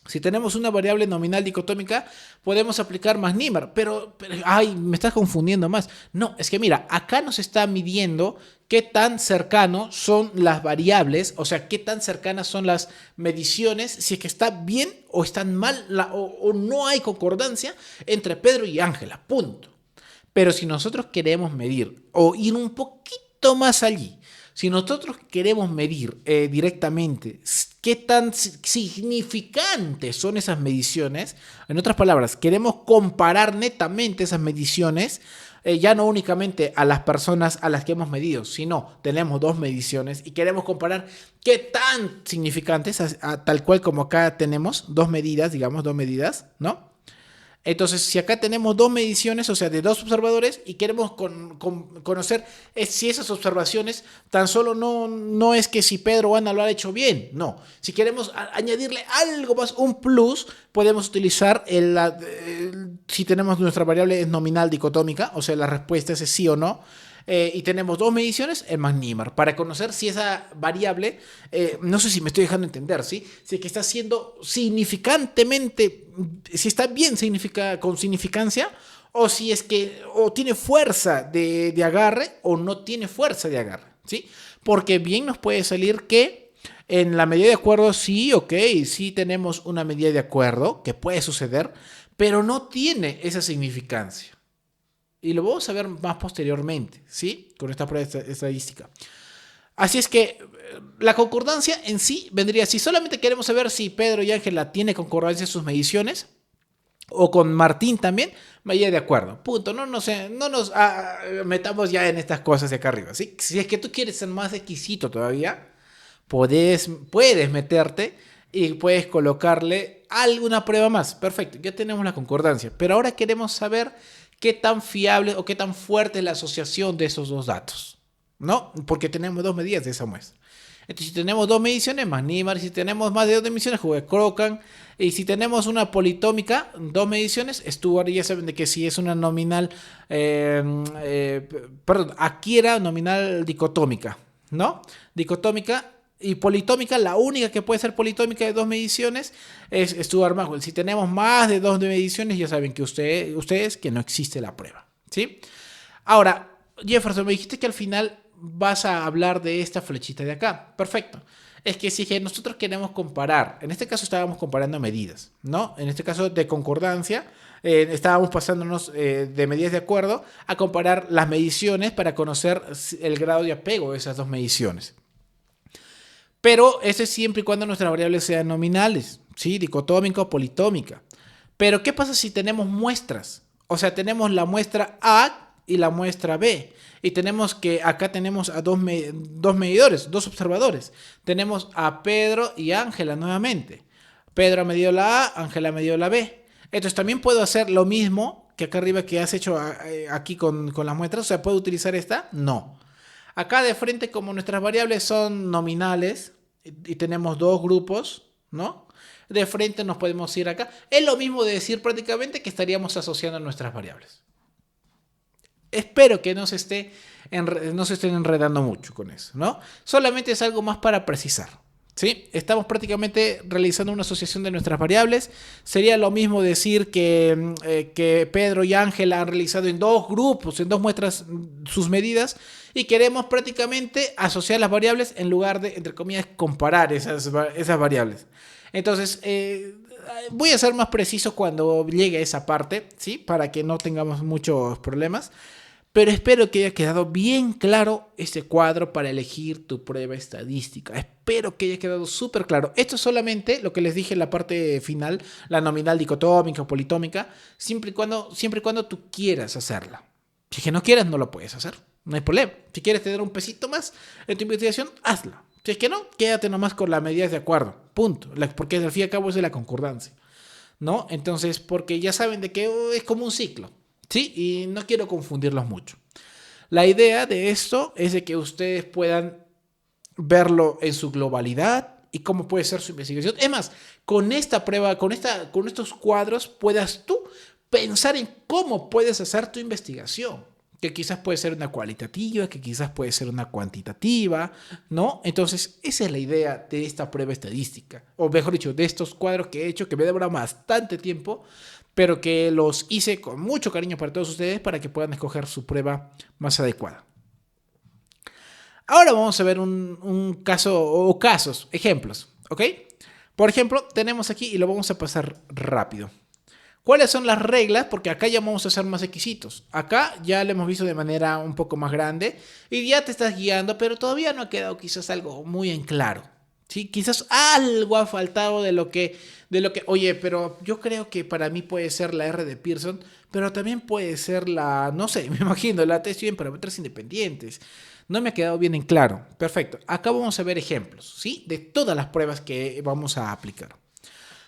Si tenemos una variable nominal dicotómica, podemos aplicar más Nîmes, pero ay, me estás confundiendo más. No, es que mira, acá nos está midiendo qué tan cercanos son las variables, o sea, qué tan cercanas son las mediciones, si es que está bien o están mal, o no hay concordancia entre Pedro y Ángela, punto. Pero si nosotros queremos medir o ir un poquito más allí, Si nosotros queremos medir directamente qué tan significantes son esas mediciones, en otras palabras, queremos comparar netamente esas mediciones, ya no únicamente a las personas a las que hemos medido, sino tenemos dos mediciones y queremos comparar qué tan significantes, tal cual como acá tenemos dos medidas, digamos, dos medidas, ¿no? Entonces, si acá tenemos dos mediciones, o sea, de dos observadores, y queremos conocer si esas observaciones tan solo no es que si Pedro o Ana lo han hecho bien, no. Si queremos añadirle algo más, un plus, podemos utilizar si tenemos nuestra variable es nominal dicotómica, o sea, la respuesta es sí o no. Y tenemos dos mediciones, el MAX-NIMAR, para conocer si esa variable, no sé si me estoy dejando entender, ¿sí? Si es que está siendo significantemente, si está bien con significancia, o si es que o tiene fuerza de agarre o no tiene fuerza de agarre, ¿sí? Porque bien nos puede salir que en la medida de acuerdo, sí, ok, sí tenemos una medida de acuerdo, que puede suceder, pero no tiene esa significancia. Y lo vamos a ver más posteriormente, ¿sí? Con esta prueba estadística. Así es que la concordancia en sí vendría, si solamente queremos saber si Pedro y Ángela tienen concordancia en sus mediciones, o con Martín también, vaya de acuerdo. Punto. No nos metamos ya en estas cosas de acá arriba, ¿sí? Si es que tú quieres ser más exquisito todavía, puedes meterte y puedes colocarle alguna prueba más. Perfecto, ya tenemos la concordancia. Pero ahora queremos saber qué tan fiable o qué tan fuerte es la asociación de esos dos datos, ¿no? Porque tenemos dos medidas de esa muestra. Entonces, si tenemos dos mediciones, MAX-NIMAR. Si tenemos más de dos mediciones, Crochan. Y si tenemos una politómica, dos mediciones, Stewart. Ya saben de que si es una nominal, perdón, aquí era nominal dicotómica, ¿no? Dicotómica y politómica, la única que puede ser politómica de dos mediciones es Stewart-Maxwell. Si tenemos más de dos mediciones, ya saben que ustedes que no existe la prueba, ¿sí? Ahora, Jefferson, me dijiste que al final vas a hablar de esta flechita de acá. Perfecto. Es que si nosotros queremos comparar, en este caso estábamos comparando medidas, ¿no? En este caso de concordancia, estábamos pasándonos de medidas de acuerdo a comparar las mediciones para conocer el grado de apego de esas dos mediciones. Pero eso es siempre y cuando nuestras variables sean nominales, ¿sí? Dicotómica o politómica. Pero ¿qué pasa si tenemos muestras? O sea, tenemos la muestra A y la muestra B. Y tenemos que acá tenemos a dos medidores, dos observadores. Tenemos a Pedro y Ángela nuevamente. Pedro ha medido la A, Ángela ha medido la B. Entonces también puedo hacer lo mismo que acá arriba que has hecho aquí con las muestras. O sea, ¿puedo utilizar esta? No. Acá de frente, como nuestras variables son nominales y tenemos dos grupos, ¿no? De frente nos podemos ir acá. Es lo mismo de decir prácticamente que estaríamos asociando nuestras variables. Espero que no se estén enredando mucho con eso, ¿no? Solamente es algo más para precisar, ¿sí? Estamos prácticamente realizando una asociación de nuestras variables. Sería lo mismo decir que Pedro y Ángela han realizado en dos grupos, en dos muestras, sus medidas, y queremos prácticamente asociar las variables en lugar de, entre comillas, comparar esas variables. Entonces, voy a ser más preciso cuando llegue a esa parte, ¿sí? Para que no tengamos muchos problemas. Pero espero que haya quedado bien claro este cuadro para elegir tu prueba estadística. Espero que haya quedado súper claro. Esto es solamente lo que les dije en la parte final, la nominal dicotómica o politómica, siempre y cuando tú quieras hacerla. Si es que no quieras, no lo puedes hacer. No hay problema. Si quieres tener un pesito más en tu investigación, hazla. Si es que no, quédate nomás con las medidas de acuerdo. Punto. Porque al fin y al cabo es de la concordancia, ¿no? Entonces, porque ya saben de que es como un ciclo. Sí, y no quiero confundirlos mucho. La idea de esto es de que ustedes puedan verlo en su globalidad y cómo puede ser su investigación. Es más, con esta prueba, con estos cuadros, puedas tú pensar en cómo puedes hacer tu investigación. Que quizás puede ser una cualitativa, que quizás puede ser una cuantitativa, ¿no? Entonces, esa es la idea de esta prueba estadística. O mejor dicho, de estos cuadros que he hecho, que me demora bastante tiempo, pero que los hice con mucho cariño para todos ustedes para que puedan escoger su prueba más adecuada. Ahora vamos a ver un caso o casos, ejemplos, ¿ok? Por ejemplo, tenemos aquí, y lo vamos a pasar rápido, ¿Cuáles son las reglas? Porque acá ya vamos a ser más exquisitos. Acá ya lo hemos visto de manera un poco más grande y ya te estás guiando, pero todavía no ha quedado quizás algo muy en claro. ¿Sí? Quizás algo ha faltado oye, pero yo creo que para mí puede ser la R de Pearson, pero también puede ser no sé, me imagino, la T en parámetros independientes. No me ha quedado bien en claro. Perfecto. Acá vamos a ver ejemplos, ¿sí? De todas las pruebas que vamos a aplicar.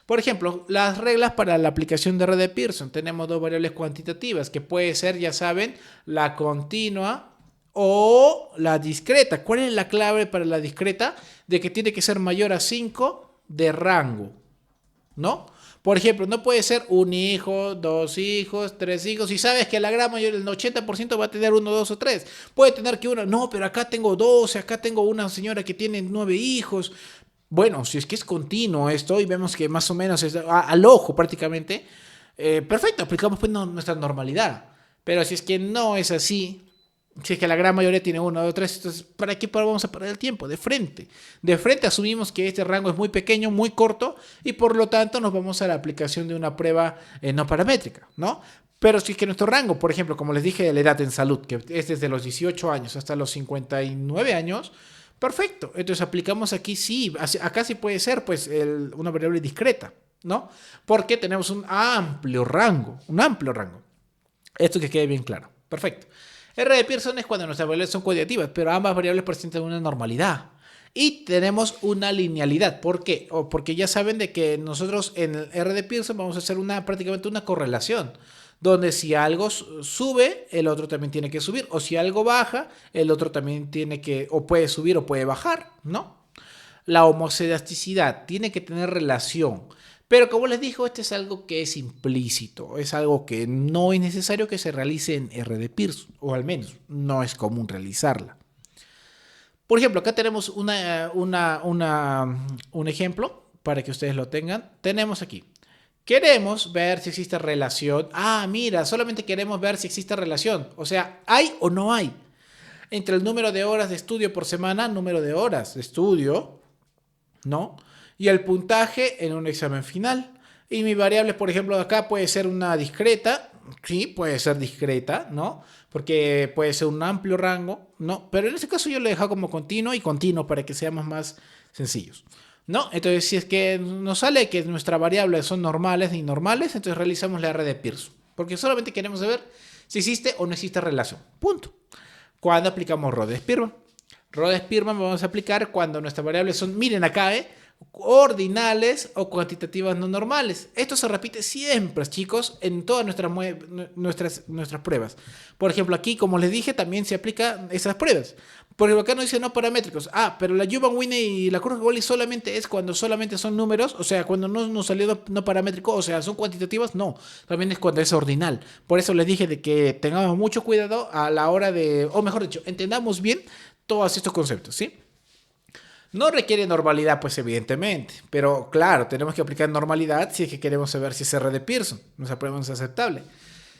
Por ejemplo, las reglas para la aplicación de R de Pearson. Tenemos dos variables cuantitativas, que puede ser, ya saben, la continua o la discreta. ¿Cuál es la clave para la discreta? De que tiene que ser mayor a 5 de rango, ¿no? Por ejemplo, no puede ser un hijo, dos hijos, tres hijos. Y sabes que la gran mayoría, el 80% va a tener uno, dos o tres. Puede tener que uno, no, pero acá tengo 12, acá tengo una señora que tiene 9 hijos. Bueno, si es que es continuo esto y vemos que más o menos es al ojo prácticamente, perfecto, aplicamos pues nuestra normalidad. Pero si es que no es así, si es que la gran mayoría tiene uno, dos, tres, entonces ¿para qué vamos a perder el tiempo? De frente. De frente asumimos que este rango es muy pequeño, muy corto y por lo tanto nos vamos a la aplicación de una prueba no paramétrica, ¿no? Pero si es que nuestro rango, por ejemplo, como les dije de la edad en salud, que es desde los 18 años hasta los 59 años, perfecto. Entonces aplicamos aquí sí, acá sí puede ser pues una variable discreta, ¿no? Porque tenemos un amplio rango. Esto que quede bien claro. Perfecto. R de Pearson es cuando nuestras variables son cuantitativas, pero ambas variables presentan una normalidad. Y tenemos una linealidad. ¿Por qué? Porque ya saben de que nosotros en el R de Pearson vamos a hacer prácticamente una correlación. Donde si algo sube, el otro también tiene que subir. O si algo baja, el otro también tiene que, o puede subir o puede bajar, ¿no? La homoscedasticidad tiene que tener relación. Pero como les digo, este es algo que es implícito, es algo que no es necesario que se realice en R de Pearson, o al menos no es común realizarla. Por ejemplo, acá tenemos un ejemplo para que ustedes lo tengan. Tenemos aquí, queremos ver si existe relación. Ah, mira, solamente queremos ver si existe relación. O sea, ¿hay o no hay? Entre el número de horas de estudio por semana, número de horas de estudio, ¿no? Y el puntaje en un examen final. Y mi variable, por ejemplo, de acá puede ser una discreta. Sí, puede ser discreta, ¿no? Porque puede ser un amplio rango, ¿no? Pero en este caso yo lo he dejado como continuo y continuo para que seamos más sencillos, ¿no? Entonces, si es que nos sale que nuestras variables son normales y normales, entonces realizamos la R de Pearson. Porque solamente queremos saber si existe o no existe relación. Punto. Cuando aplicamos Rode-Spearman. Rode-Spearman vamos a aplicar cuando nuestras variables son, miren acá, ordinales o cuantitativas no normales. Esto se repite siempre, chicos, en todas nuestras pruebas. Por ejemplo, aquí, como les dije, también se aplican esas pruebas. Por ejemplo, acá no dice no paramétricos. Ah, pero la Yuban-Winne y la Kurgan-Wallis solamente es cuando solamente son números, o sea, cuando no nos salió no paramétrico, o sea, son cuantitativas, no. También es cuando es ordinal. Por eso les dije de que tengamos mucho cuidado a la hora de, o mejor dicho, entendamos bien todos estos conceptos, ¿sí? No requiere normalidad, pues evidentemente, pero claro, tenemos que aplicar normalidad si es que queremos saber si es R de Pearson, nuestra prueba es aceptable.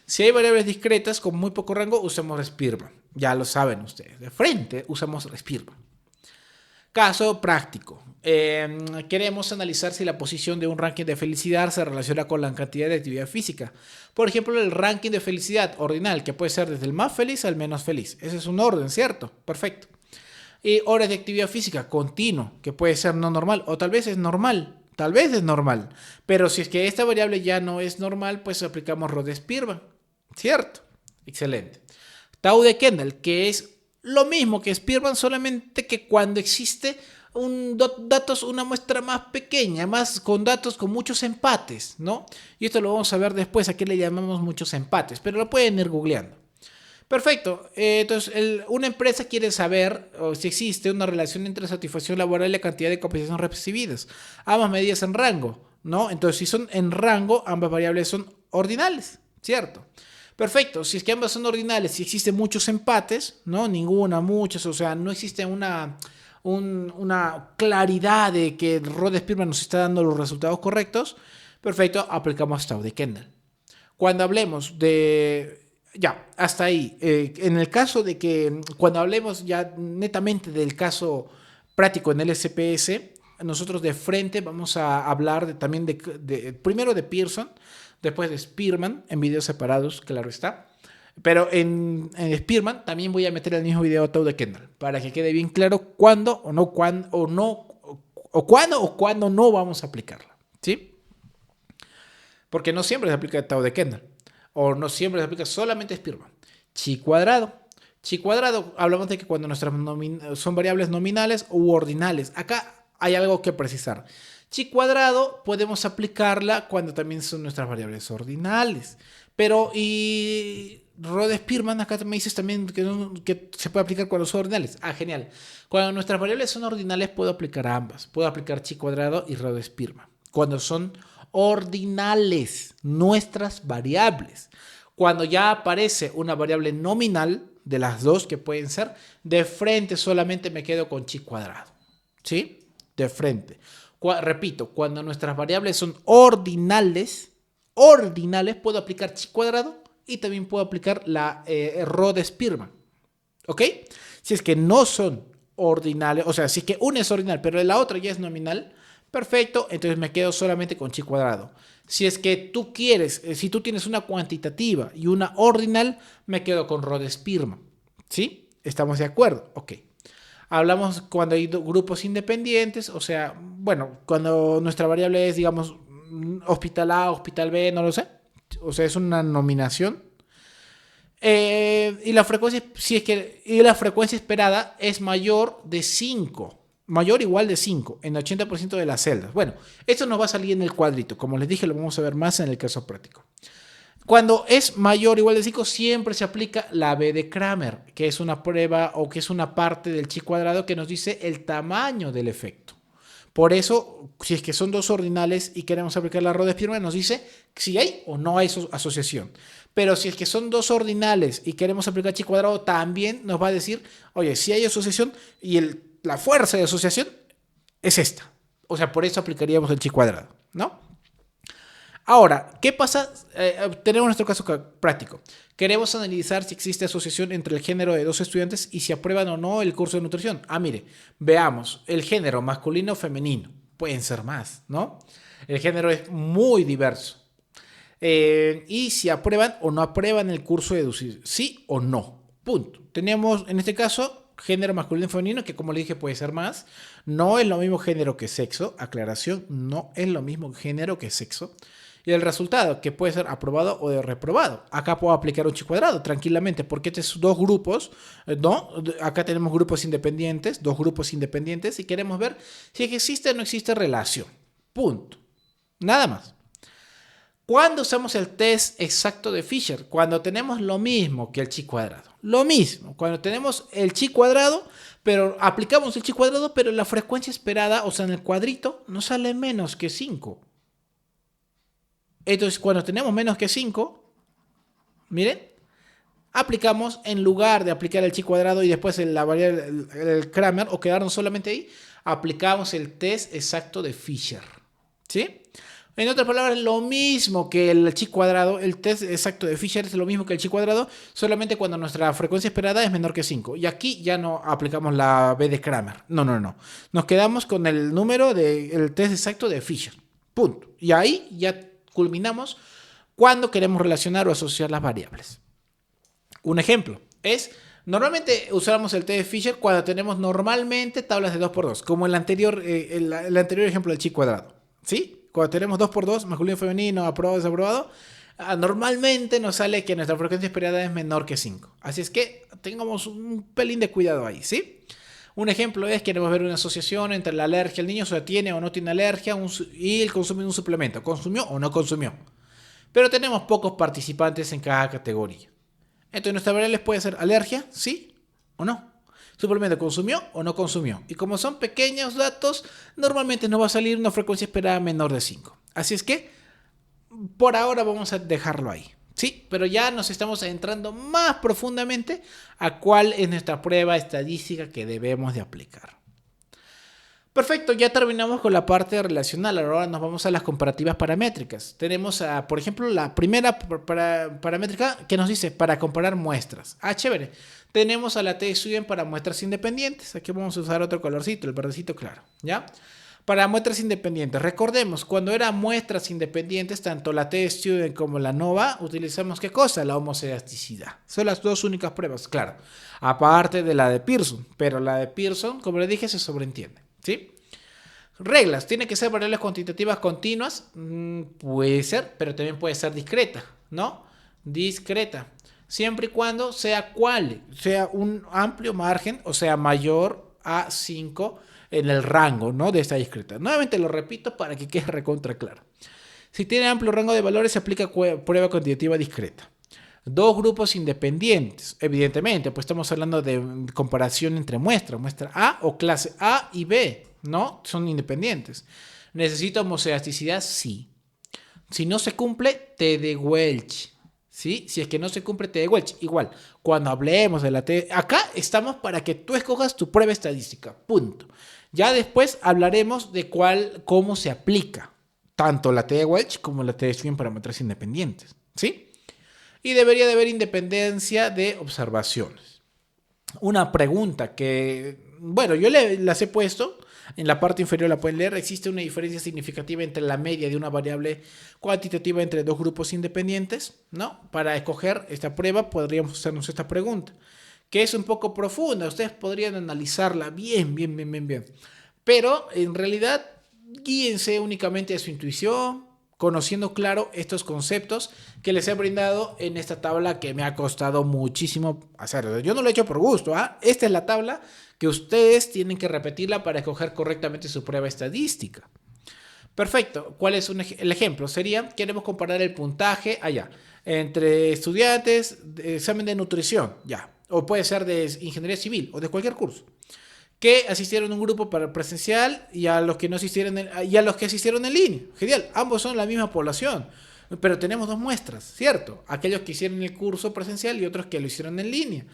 Si hay variables discretas con muy poco rango, usemos Spearman. Ya lo saben ustedes. De frente usamos Spearman. Caso práctico. Queremos analizar si la posición de un ranking de felicidad se relaciona con la cantidad de actividad física. Por ejemplo, el ranking de felicidad ordinal, que puede ser desde el más feliz al menos feliz. Ese es un orden, ¿cierto? Perfecto. Y horas de actividad física continuo, que puede ser no normal, o tal vez es normal, pero si es que esta variable ya no es normal, pues aplicamos Rode-Spearman, ¿cierto? Excelente. Tau de Kendall, que es lo mismo que Spearman, solamente que cuando existe una muestra más pequeña, con datos con muchos empates, ¿no? Y esto lo vamos a ver después, a qué le llamamos muchos empates, pero lo pueden ir googleando. Perfecto. Entonces, una empresa quiere saber si existe una relación entre satisfacción laboral y la cantidad de compensaciones recibidas. Ambas medidas en rango, ¿no? Entonces, si son en rango, ambas variables son ordinales, ¿cierto? Perfecto. Si es que ambas son ordinales y existen muchos empates, ¿no? Ninguna, muchas, o sea, no existe una claridad de que Rode-Spearman nos está dando los resultados correctos. Perfecto, aplicamos Tau de Kendall. Cuando hablemos de... Ya, hasta ahí. En el caso de que, cuando hablemos ya netamente del caso práctico en el SPS, nosotros de frente vamos a hablar también primero de Pearson, después de Spearman, en videos separados, claro está. Pero en Spearman también voy a meter el mismo video Tau de Kendall, para que quede bien claro cuándo o cuándo no vamos a aplicarla, ¿sí? Porque no siempre se aplica Tau de Kendall, o no siempre se aplica solamente Spearman. Chi cuadrado. Chi cuadrado, hablamos de que cuando nuestras son variables nominales u ordinales. Acá hay algo que precisar. Chi cuadrado podemos aplicarla cuando también son nuestras variables ordinales. Pero, y Rode Spearman, acá me dices también que se puede aplicar cuando son ordinales. Ah, genial. Cuando nuestras variables son ordinales, puedo aplicar a ambas. Puedo aplicar chi cuadrado y Rode Spearman. Cuando son ordinales, nuestras variables. Cuando ya aparece una variable nominal, de las dos que pueden ser, de frente solamente me quedo con chi cuadrado. ¿Sí? De frente. Repito, cuando nuestras variables son ordinales, puedo aplicar chi cuadrado y también puedo aplicar la Rode Spearman. ¿Ok? Si es que no son ordinales, o sea, si es que una es ordinal, pero la otra ya es nominal, perfecto, entonces me quedo solamente con chi cuadrado. Si es que tú quieres, si tú tienes una cuantitativa y una ordinal, me quedo con Rode Spearman. ¿Sí? ¿Estamos de acuerdo? Ok. Hablamos cuando hay grupos independientes, o sea, bueno, cuando nuestra variable es, digamos, hospital A, hospital B, no lo sé. O sea, es una nominación. Y la frecuencia, y la frecuencia esperada es mayor de 5. Mayor o igual de 5 en 80% de las celdas. Bueno, esto nos va a salir en el cuadrito. Como les dije, lo vamos a ver más en el caso práctico. Cuando es mayor o igual de 5, siempre se aplica la B de Kramer, que es una prueba o que es una parte del chi cuadrado que nos dice el tamaño del efecto. Por eso, si es que son dos ordinales y queremos aplicar la Rode Spearman, nos dice si hay o no hay asociación. Pero si es que son dos ordinales y queremos aplicar chi cuadrado, también nos va a decir, oye, si hay asociación y la fuerza de asociación es esta. O sea, por eso aplicaríamos el chi cuadrado, ¿no? Ahora, ¿qué pasa? Tenemos nuestro caso práctico. Queremos analizar si existe asociación entre el género de dos estudiantes y si aprueban o no el curso de nutrición. Ah, mire, veamos, el género masculino o femenino. Pueden ser más, ¿no? El género es muy diverso. Y si aprueban o no aprueban el curso de educación. Sí o no. Punto. Tenemos, en este caso, género masculino y femenino, que como le dije puede ser más. No es lo mismo género que sexo. Aclaración, no es lo mismo género que sexo. Y el resultado, que puede ser aprobado o reprobado. Acá puedo aplicar un chi cuadrado tranquilamente, porque estos dos grupos, ¿no? Acá tenemos grupos independientes, dos grupos independientes, y queremos ver si existe o no existe relación. Punto. Nada más. ¿Cuándo usamos el test exacto de Fisher? Cuando tenemos lo mismo que el chi cuadrado. Lo mismo. Cuando tenemos el chi cuadrado, pero aplicamos el chi cuadrado, pero la frecuencia esperada, o sea, en el cuadrito, nos sale menos que 5. Entonces, cuando tenemos menos que 5, miren, aplicamos, en lugar de aplicar el chi cuadrado y después la variable el Kramer, o quedarnos solamente ahí, aplicamos el test exacto de Fisher. ¿Sí? En otras palabras, lo mismo que el chi cuadrado, el test exacto de Fisher es lo mismo que el chi cuadrado, solamente cuando nuestra frecuencia esperada es menor que 5. Y aquí ya no aplicamos la B de Kramer. No. Nos quedamos con el número del test exacto de Fisher. Punto. Y ahí ya culminamos cuando queremos relacionar o asociar las variables. Un ejemplo es, normalmente usamos el test de Fisher cuando tenemos normalmente tablas de 2×2, como el anterior ejemplo del chi cuadrado. ¿Sí? Cuando tenemos 2×2, masculino y femenino, aprobado, desaprobado, normalmente nos sale que nuestra frecuencia esperada es menor que 5. Así es que tengamos un pelín de cuidado ahí, ¿sí? Un ejemplo es, queremos ver una asociación entre la alergia del niño, o sea, tiene o no tiene alergia, y el consumo de un suplemento, consumió o no consumió. Pero tenemos pocos participantes en cada categoría. Entonces nuestra variable puede ser alergia, sí o no. Suplemento, consumió o no consumió. Y como son pequeños datos, normalmente nos va a salir una frecuencia esperada menor de 5. Así es que, por ahora vamos a dejarlo ahí. Sí, pero ya nos estamos adentrando más profundamente a cuál es nuestra prueba estadística que debemos de aplicar. Perfecto, ya terminamos con la parte relacional. Ahora nos vamos a las comparativas paramétricas. Tenemos, por ejemplo, la primera paramétrica que nos dice para comparar muestras. Ah, chévere. Tenemos a la T-Student para muestras independientes. Aquí vamos a usar otro colorcito, el verdecito claro. ¿Ya? Para muestras independientes, recordemos, cuando eran muestras independientes, tanto la T-Student como la NOVA, utilizamos ¿qué cosa? La homoelasticidad. Son las dos únicas pruebas, claro. Aparte de la de Pearson, pero la de Pearson, como les dije, se sobreentiende, ¿sí? Reglas, ¿tiene que ser variables cuantitativas continuas? Puede ser, pero también puede ser discreta, ¿no? Discreta. Siempre y cuando sea sea un amplio margen, o sea, mayor a 5 en el rango, ¿no? De esta discreta. Nuevamente lo repito para que quede recontra claro. Si tiene amplio rango de valores, se aplica prueba cuantitativa discreta. Dos grupos independientes, evidentemente, pues estamos hablando de comparación entre muestra A o clase A y B, ¿no? Son independientes. ¿Necesito homoelasticidad? Sí. Si no se cumple, T de Welch. ¿Sí? Si es que no se cumple, T de Welch. Igual, cuando hablemos de la T... Acá estamos para que tú escojas tu prueba estadística. Punto. Ya después hablaremos de cómo se aplica tanto la T de Welch como la T de Student para muestras independientes. ¿Sí? Y debería de haber independencia de observaciones. Una pregunta que, bueno, yo las he puesto, en la parte inferior la pueden leer. ¿Existe una diferencia significativa entre la media de una variable cuantitativa entre dos grupos independientes? ¿No? Para escoger esta prueba podríamos hacernos esta pregunta, que es un poco profunda. Ustedes podrían analizarla bien. Pero en realidad, guíense únicamente de su intuición, conociendo claro estos conceptos que les he brindado en esta tabla que me ha costado muchísimo hacer. Yo no lo he hecho por gusto, ¿ah? Esta es la tabla que ustedes tienen que repetirla para escoger correctamente su prueba estadística. Perfecto. ¿Cuál es el ejemplo? Sería, queremos comparar el puntaje entre estudiantes de examen de nutrición, o puede ser de ingeniería civil o de cualquier curso, que asistieron a un grupo presencial y a los que no asistieron y a los que asistieron en línea. Genial, ambos son la misma población, pero tenemos dos muestras, ¿cierto? Aquellos que hicieron el curso presencial y otros que lo hicieron en línea.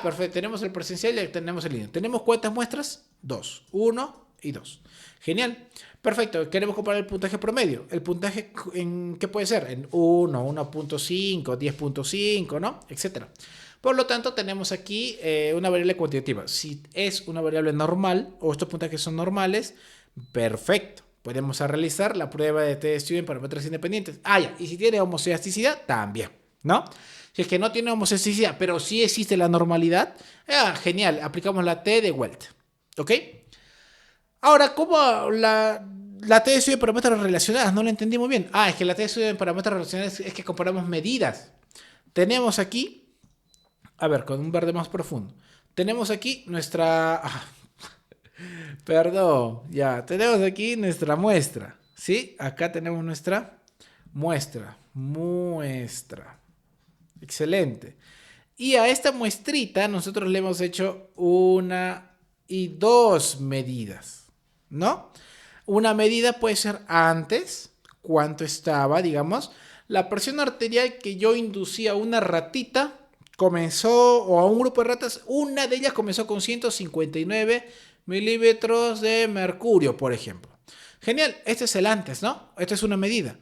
Perfecto, tenemos el presencial y tenemos el línea. ¿Tenemos cuántas muestras? 2, 1 y 2. Genial, perfecto, queremos comparar el puntaje promedio. ¿El puntaje en qué puede ser? En 1, 1.5, 10.5, ¿no? Etcétera. Por lo tanto, tenemos aquí una variable cuantitativa. Si es una variable normal o estos puntajes son normales, perfecto. Podemos realizar la prueba de T-Student para parámetros independientes. Y si tiene homoelasticidad, también, ¿no? Si es que no tiene homoelasticidad, pero sí existe la normalidad, genial, aplicamos la T de Welch. ¿Ok? Ahora, ¿cómo la T-Student para parámetros relacionadas? No lo entendí muy bien. Es que la T-Student para parámetros relacionadas es que comparamos medidas. Tenemos aquí... con un verde más profundo. Tenemos aquí nuestra... tenemos aquí nuestra muestra. ¿Sí? Acá tenemos nuestra muestra. Excelente. Y a esta muestrita nosotros le hemos hecho 1 y 2 medidas, ¿no? Una medida puede ser antes, cuánto estaba, digamos, la presión arterial que yo inducía a una ratita. Comenzó, o a un grupo de ratas, una de ellas comenzó con 159 milímetros de mercurio, por ejemplo. Genial, este es el antes, ¿no? Esta es una medida.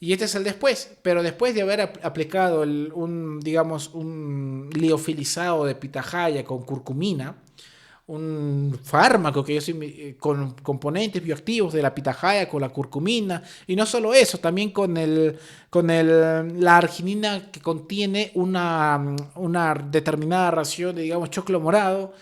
Y este es el después. Pero después de haber aplicado un liofilizado de pitahaya con curcumina, un fármaco que con componentes bioactivos de la pitahaya, con la curcumina, y no solo eso, también con la arginina que contiene una determinada ración de, digamos, choclo morado,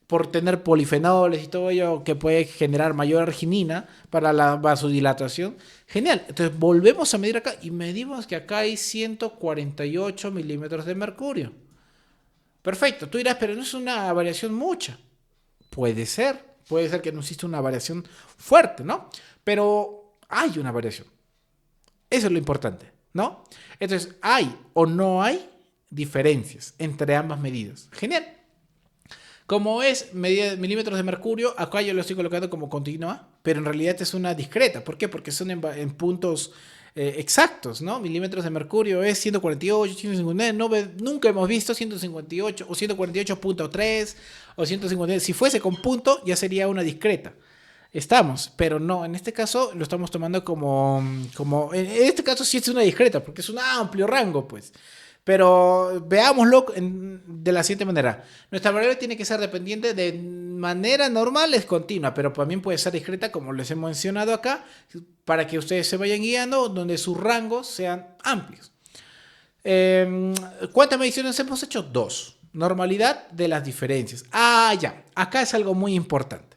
por tener polifenoles y todo ello que puede generar mayor arginina para la vasodilatación. Genial, entonces volvemos a medir acá y medimos que acá hay 148 milímetros de mercurio. Perfecto, tú dirás, pero no es una variación mucha. Puede ser que no exista una variación fuerte, ¿no? Pero hay una variación. Eso es lo importante, ¿no? Entonces, ¿hay o no hay diferencias entre ambas medidas? Genial. Como es milímetros de mercurio, acá yo lo estoy colocando como continua, pero en realidad es una discreta. ¿Por qué? Porque son en puntos exactos, ¿no? Milímetros de mercurio es 148, 159, nunca hemos visto 158 o 148.3 o 159. Si fuese con punto, ya sería una discreta. Estamos, pero no, en este caso lo estamos tomando como en este caso sí es una discreta, porque es un amplio rango, pues. Pero veámoslo de la siguiente manera. Nuestra variable tiene que ser dependiente de manera normal, es continua, pero también puede ser discreta, como les he mencionado acá, para que ustedes se vayan guiando, donde sus rangos sean amplios. ¿Cuántas mediciones hemos hecho? 2. Normalidad de las diferencias. Ya. Acá es algo muy importante.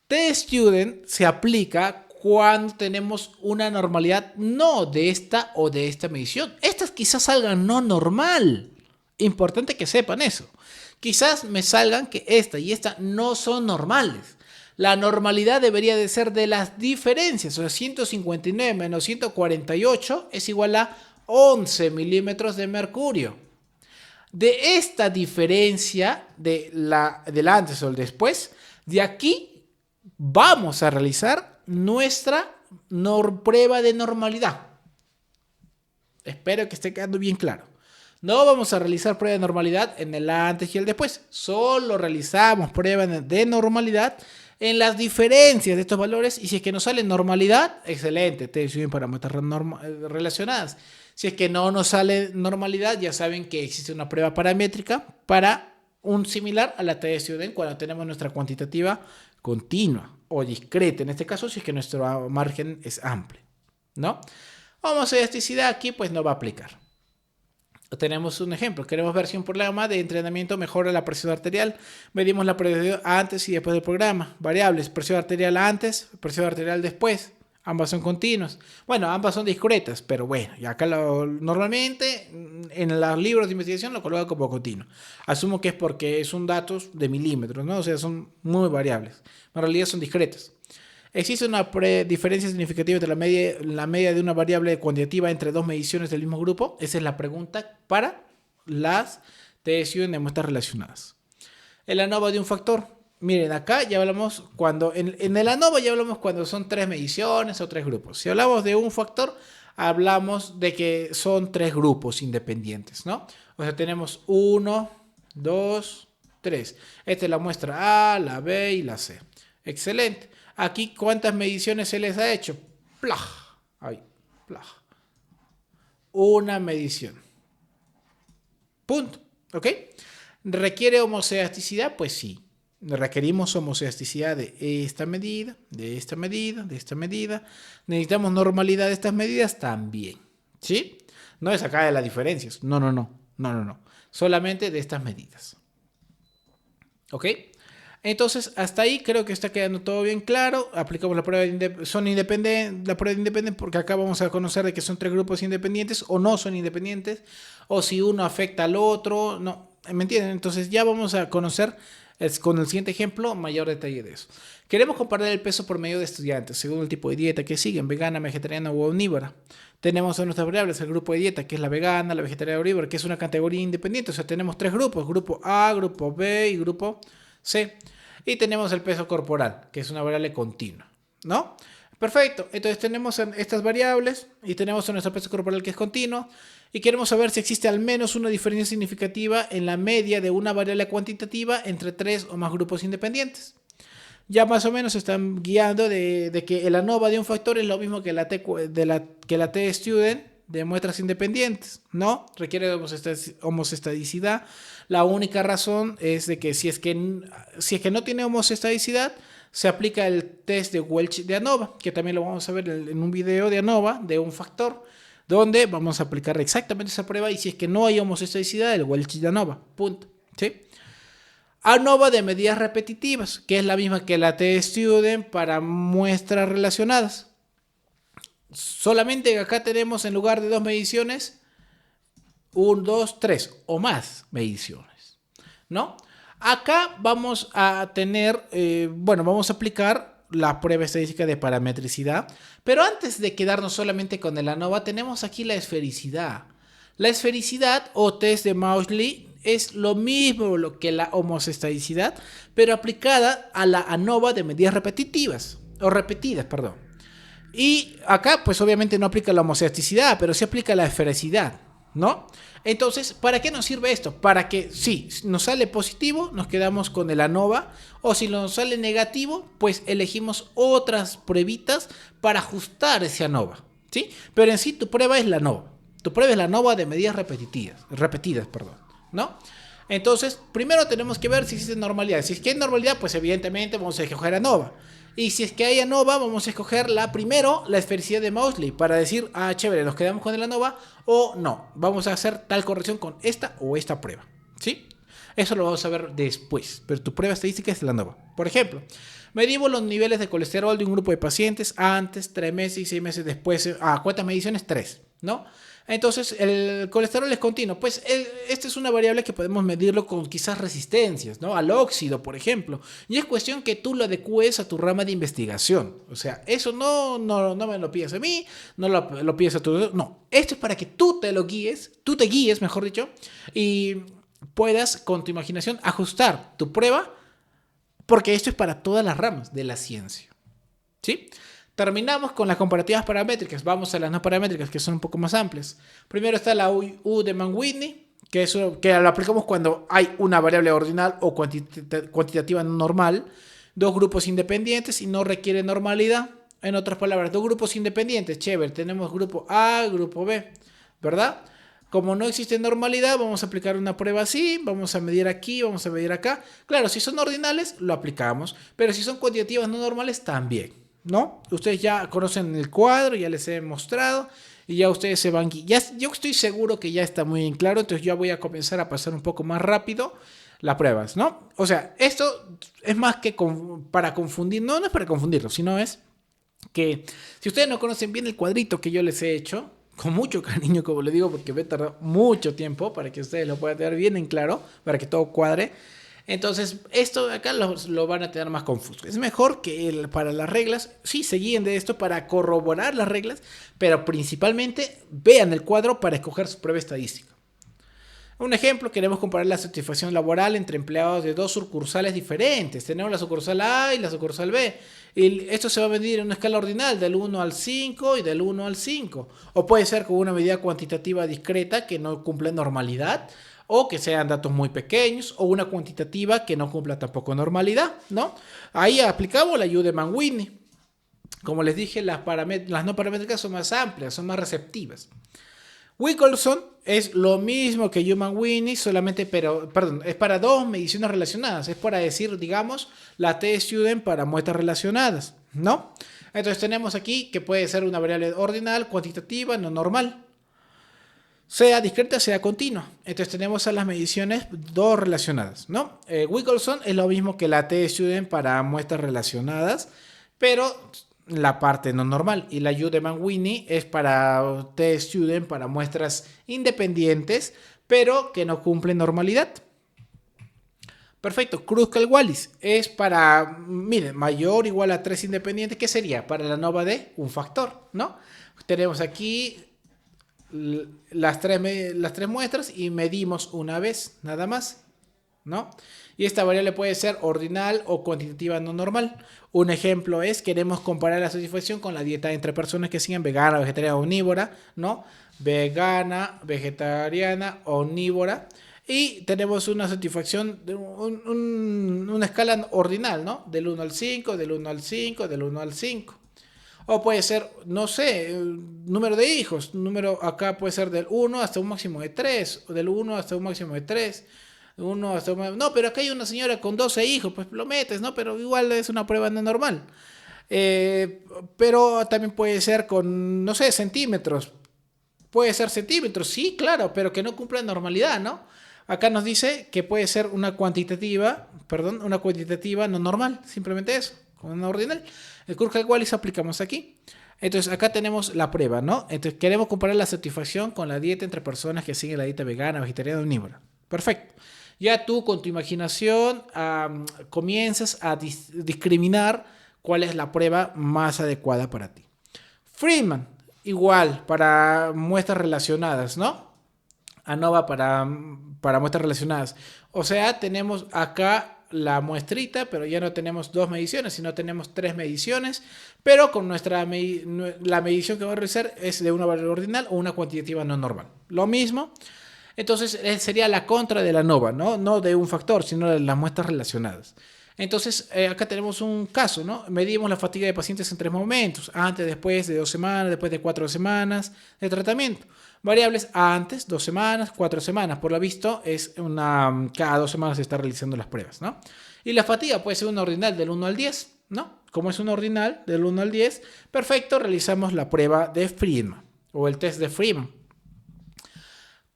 T-Student se aplica cuando tenemos una normalidad no de esta o de esta medición. Estas quizás salgan no normal. Importante que sepan eso. Quizás me salgan que esta y esta no son normales. La normalidad debería de ser de las diferencias. O sea, 159 menos 148 es igual a 11 milímetros de mercurio. De esta diferencia del antes o el después, de aquí vamos a realizar nuestra prueba de normalidad. Espero que esté quedando bien claro. No vamos a realizar prueba de normalidad en el antes y el después. Solo realizamos prueba de normalidad en las diferencias de estos valores. Y si es que nos sale normalidad, excelente. Te sirven para muestras relacionadas. Si es que no nos sale normalidad, ya saben que existe una prueba paramétrica para un similar a la T-Student cuando tenemos nuestra cuantitativa continua o discreta. En este caso, si es que nuestro margen es amplio, ¿no? Homoscedasticidad aquí pues no va a aplicar. Tenemos un ejemplo. Queremos ver si un programa de entrenamiento mejora la presión arterial. Medimos la presión antes y después del programa. Variables, presión arterial antes, presión arterial después. Ambas son continuas. Bueno, ambas son discretas, pero bueno, y acá normalmente en los libros de investigación lo coloca como continuo. Asumo que es porque son datos de milímetros, ¿no? O sea, son muy variables. En realidad son discretas. ¿Existe una diferencia significativa entre la media de una variable cuantitativa entre dos mediciones del mismo grupo? Esa es la pregunta para las T-Student de muestras relacionadas. El ANOVA de un factor. Miren, acá ya hablamos cuando, en el ANOVA ya hablamos cuando son 3 mediciones o 3 grupos. Si hablamos de un factor, hablamos de que son 3 grupos independientes, ¿no? O sea, tenemos 1, 2, 3. Esta es la muestra A, la B y la C. Excelente. Aquí, ¿cuántas mediciones se les ha hecho? ¡Plaj! Ahí, ¡plaj! Una medición. Punto. ¿Ok? ¿Requiere homoscedasticidad? Pues sí. Requerimos homoscedasticidad de esta medida, de esta medida, de esta medida. Necesitamos normalidad de estas medidas también. ¿Sí? No es acá de las diferencias. No. Solamente de estas medidas. ¿Ok? Entonces, hasta ahí creo que está quedando todo bien claro. Aplicamos la prueba la prueba de independencia porque acá vamos a conocer de que son 3 grupos independientes o no son independientes o si uno afecta al otro. No, ¿me entienden? Entonces ya vamos a conocer con el siguiente ejemplo mayor detalle de eso. Queremos comparar el peso por medio de estudiantes según el tipo de dieta que siguen, vegana, vegetariana o omnívora. Tenemos a nuestras variables el grupo de dieta que es la vegana, la vegetariana o omnívora, que es una categoría independiente. O sea, tenemos 3 grupos, grupo A, grupo B y grupo C. Y tenemos el peso corporal, que es una variable continua, ¿no? Perfecto. Entonces tenemos estas variables y tenemos nuestro peso corporal que es continuo y queremos saber si existe al menos una diferencia significativa en la media de una variable cuantitativa entre 3 o más grupos independientes. Ya más o menos se están guiando de que el ANOVA de un factor es lo mismo que la T-Student de muestras independientes, ¿no? Requiere de homoscedaticidad. La única razón es de que si es que no tiene homoscedaticidad, se aplica el test de Welch de ANOVA, que también lo vamos a ver en un video de ANOVA, de un factor, donde vamos a aplicar exactamente esa prueba y si es que no hay homoscedaticidad, el Welch de ANOVA, punto. ¿Sí? ANOVA de medidas repetitivas, que es la misma que la T-Student para muestras relacionadas. Solamente acá tenemos en lugar de 2 mediciones, 1, 2, 3 o más mediciones, ¿no? Acá vamos a tener, vamos a aplicar la prueba estadística de parametricidad, pero antes de quedarnos solamente con el ANOVA, tenemos aquí la esfericidad. La esfericidad o test de Mauchly es lo mismo que la homoscedaticidad, pero aplicada a la ANOVA de medidas repetitivas. Y acá, pues obviamente no aplica la homoscedaticidad, pero sí aplica la esfericidad, ¿no? Entonces, ¿para qué nos sirve esto? Para que, si nos sale positivo, nos quedamos con el ANOVA, o si nos sale negativo, pues elegimos otras pruebitas para ajustar ese ANOVA, ¿sí? Pero en sí tu prueba es la ANOVA, Tu prueba es la ANOVA de medidas repetidas, perdón, ¿no? Entonces, primero tenemos que ver si existe normalidad. Si es que hay normalidad, pues evidentemente vamos a escoger ANOVA. Y si es que hay ANOVA, vamos a escoger primero la esfericidad de Moseley para decir, chévere, nos quedamos con el ANOVA o no. Vamos a hacer tal corrección con esta o esta prueba, ¿sí? Eso lo vamos a ver después, pero tu prueba estadística es la ANOVA. Por ejemplo, medimos los niveles de colesterol de un grupo de pacientes antes, 3 meses y 6 meses después. ¿Cuántas mediciones? 3, ¿no? Entonces, el colesterol es continuo. Pues esta es una variable que podemos medirlo con quizás resistencias, ¿no? Al óxido, por ejemplo. Y es cuestión que tú lo adecues a tu rama de investigación. O sea, eso no me lo pides a mí, no lo pides a tu... No, esto es para que tú te guíes, mejor dicho, y puedas con tu imaginación ajustar tu prueba, porque esto es para todas las ramas de la ciencia, ¿sí? Terminamos con las comparativas paramétricas. Vamos a las no paramétricas, que son un poco más amplias. Primero está la U de Mann-Whitney, que lo aplicamos cuando hay una variable ordinal o cuantitativa no normal, dos grupos independientes y no requiere normalidad. En otras palabras, dos grupos independientes, chévere, tenemos grupo A, grupo B, ¿verdad? Como no existe normalidad, vamos a aplicar una prueba así, vamos a medir aquí, vamos a medir acá. Claro, si son ordinales, lo aplicamos, pero si son cuantitativas no normales, también, ¿no? Ustedes ya conocen el cuadro, ya les he mostrado y ya ustedes se van... yo estoy seguro que ya está muy en claro, entonces ya voy a comenzar a pasar un poco más rápido las pruebas, ¿no? O sea, esto es más que para confundir, no es para confundirlo, sino es que si ustedes no conocen bien el cuadrito que yo les he hecho, con mucho cariño, como le digo, porque me he tardado mucho tiempo para que ustedes lo puedan tener bien en claro, para que todo cuadre. Entonces, esto de acá lo van a tener más confuso. Es mejor que para las reglas, sí, se guíen de esto para corroborar las reglas, pero principalmente vean el cuadro para escoger su prueba estadística. Un ejemplo, queremos comparar la satisfacción laboral entre empleados de dos sucursales diferentes. Tenemos la sucursal A y la sucursal B. Y esto se va a medir en una escala ordinal del 1 al 5 y del 1 al 5. O puede ser con una medida cuantitativa discreta que no cumple normalidad, o que sean datos muy pequeños, o una cuantitativa que no cumpla tampoco normalidad, ¿no? Ahí aplicamos la U de Mann-Whitney. Como les dije, las no paramétricas son más amplias, son más receptivas. Wilcoxon es lo mismo que Mann-Whitney, solamente, es para dos mediciones relacionadas. Es para decir, digamos, la t-student para muestras relacionadas, ¿no? Entonces tenemos aquí que puede ser una variable ordinal, cuantitativa, no normal. Sea discreta, sea continua. Entonces tenemos a las mediciones dos relacionadas, ¿no? Wilcoxon es lo mismo que la t-student para muestras relacionadas, pero la parte no normal. Y la U de Mann-Whitney es para t-student para muestras independientes, pero que no cumplen normalidad. Perfecto. Kruskal-Wallis es para, miren, mayor o igual a 3 independientes. ¿Qué sería? Para la ANOVA de un factor, ¿no? Tenemos aquí las tres muestras y medimos una vez, nada más, ¿no? Y esta variable puede ser ordinal o cuantitativa no normal. Un ejemplo es, queremos comparar la satisfacción con la dieta entre personas que siguen vegana, vegetariana, omnívora, ¿no? Vegana, vegetariana, omnívora. Y tenemos una satisfacción, una escala ordinal, ¿no? Del 1 al 5, del 1 al 5, del 1 al 5. O puede ser, no sé, número de hijos. Acá puede ser del 1 hasta un máximo de 3, o del 1 hasta un máximo de 3. No, pero acá hay una señora con 12 hijos, pues lo metes, ¿no? Pero igual es una prueba no normal. Pero también puede ser con, no sé, centímetros. Puede ser centímetros, sí, claro, pero que no cumpla normalidad, ¿no? Acá nos dice que puede ser una cuantitativa no normal, simplemente eso, con una ordinal. El Kruskal-Wallis aplicamos aquí. Entonces acá tenemos la prueba, ¿no? Entonces queremos comparar la satisfacción con la dieta entre personas que siguen la dieta vegana, vegetariana o omnívora. Perfecto. Ya tú con tu imaginación comienzas a discriminar cuál es la prueba más adecuada para ti. Friedman, igual, para muestras relacionadas, ¿no? ANOVA para muestras relacionadas. O sea, tenemos acá la muestrita, pero ya no tenemos 2 mediciones, sino tenemos 3 mediciones, pero con la medición que vamos a realizar es de una variable ordinal o una cuantitativa no normal. Lo mismo. Entonces sería la contra de la ANOVA, ¿no? No de un factor, sino de las muestras relacionadas. Entonces acá tenemos un caso, ¿no? Medimos la fatiga de pacientes en 3 momentos, antes, después de 2 semanas, después de 4 semanas de tratamiento. Variables antes, 2 semanas, 4 semanas. Por lo visto, cada 2 semanas se está realizando las pruebas, ¿no? Y la fatiga puede ser un ordinal del 1 al 10, ¿no? Como es un ordinal del 1 al 10, perfecto, realizamos la prueba de Friedman o el test de Friedman.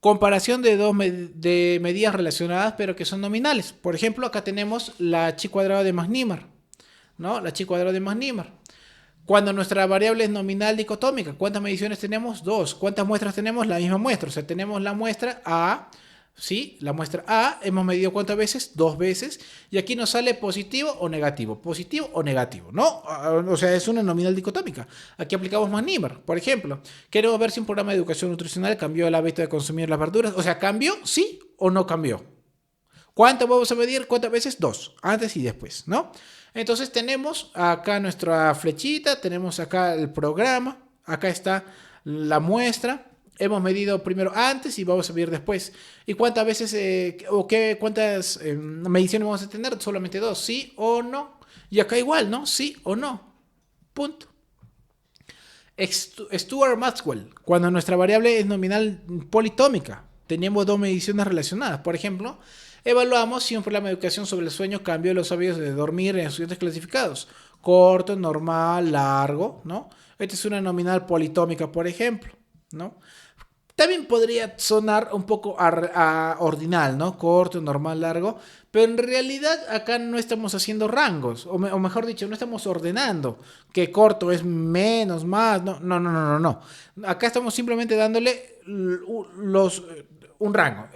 Comparación de medidas relacionadas, pero que son nominales. Por ejemplo, acá tenemos la chi cuadrado de Max-Niemann, ¿no? La chi cuadrado de Max-Niemann. Cuando nuestra variable es nominal dicotómica, ¿cuántas mediciones tenemos? 2. ¿Cuántas muestras tenemos? La misma muestra. O sea, tenemos la muestra A, ¿sí? La muestra A, hemos medido ¿cuántas veces? 2 veces. Y aquí nos sale positivo o negativo. Positivo o negativo, ¿no? O sea, es una nominal dicotómica. Aquí aplicamos Max-Niemann, por ejemplo. Queremos ver si un programa de educación nutricional cambió el hábito de consumir las verduras. O sea, ¿cambió? ¿Sí o no cambió? ¿Cuánto vamos a medir? ¿Cuántas veces? 2. Antes y después, ¿no? Entonces tenemos acá nuestra flechita, tenemos acá el programa, acá está la muestra. Hemos medido primero antes y vamos a medir después. ¿Y cuántas veces cuántas mediciones vamos a tener? Solamente 2, ¿sí o no? Y acá igual, ¿no? ¿Sí o no? Punto. Stuart Maxwell, cuando nuestra variable es nominal politómica, tenemos 2 mediciones relacionadas. Por ejemplo, evaluamos si un programa de educación sobre el sueño cambió los hábitos de dormir en estudiantes clasificados. Corto, normal, largo, ¿no? Esta es una nominal politómica, por ejemplo, ¿no? También podría sonar un poco a ordinal, ¿no? Corto, normal, largo. Pero en realidad acá no estamos haciendo rangos. O mejor dicho, no estamos ordenando que corto es menos, más. No. Acá estamos simplemente dándole un rango.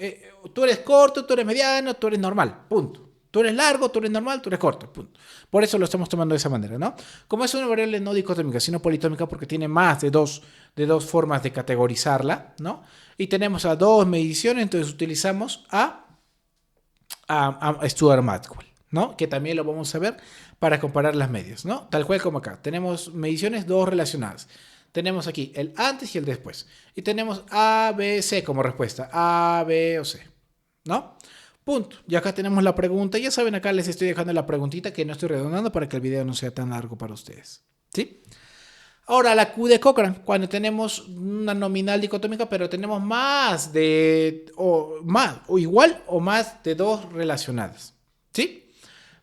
Tú eres corto, tú eres mediano, tú eres normal. Punto. Tú eres largo, tú eres normal, tú eres corto. Punto. Por eso lo estamos tomando de esa manera, ¿no? Como es una variable no dicotómica, sino politómica, porque tiene más de dos formas de categorizarla, ¿no? Y tenemos a 2 mediciones, entonces utilizamos a Stuart Maxwell, ¿no? Que también lo vamos a ver para comparar las medias, ¿no? Tal cual como acá. Tenemos mediciones 2 relacionadas. Tenemos aquí el antes y el después. Y tenemos A, B, C como respuesta. A, B o C, ¿no? Punto. Y acá tenemos la pregunta. Ya saben, acá les estoy dejando la preguntita que no estoy redondando para que el video no sea tan largo para ustedes, ¿sí? Ahora, la Q de Cochrane, cuando tenemos una nominal dicotómica, pero tenemos o igual o más de 2 relacionadas, ¿sí?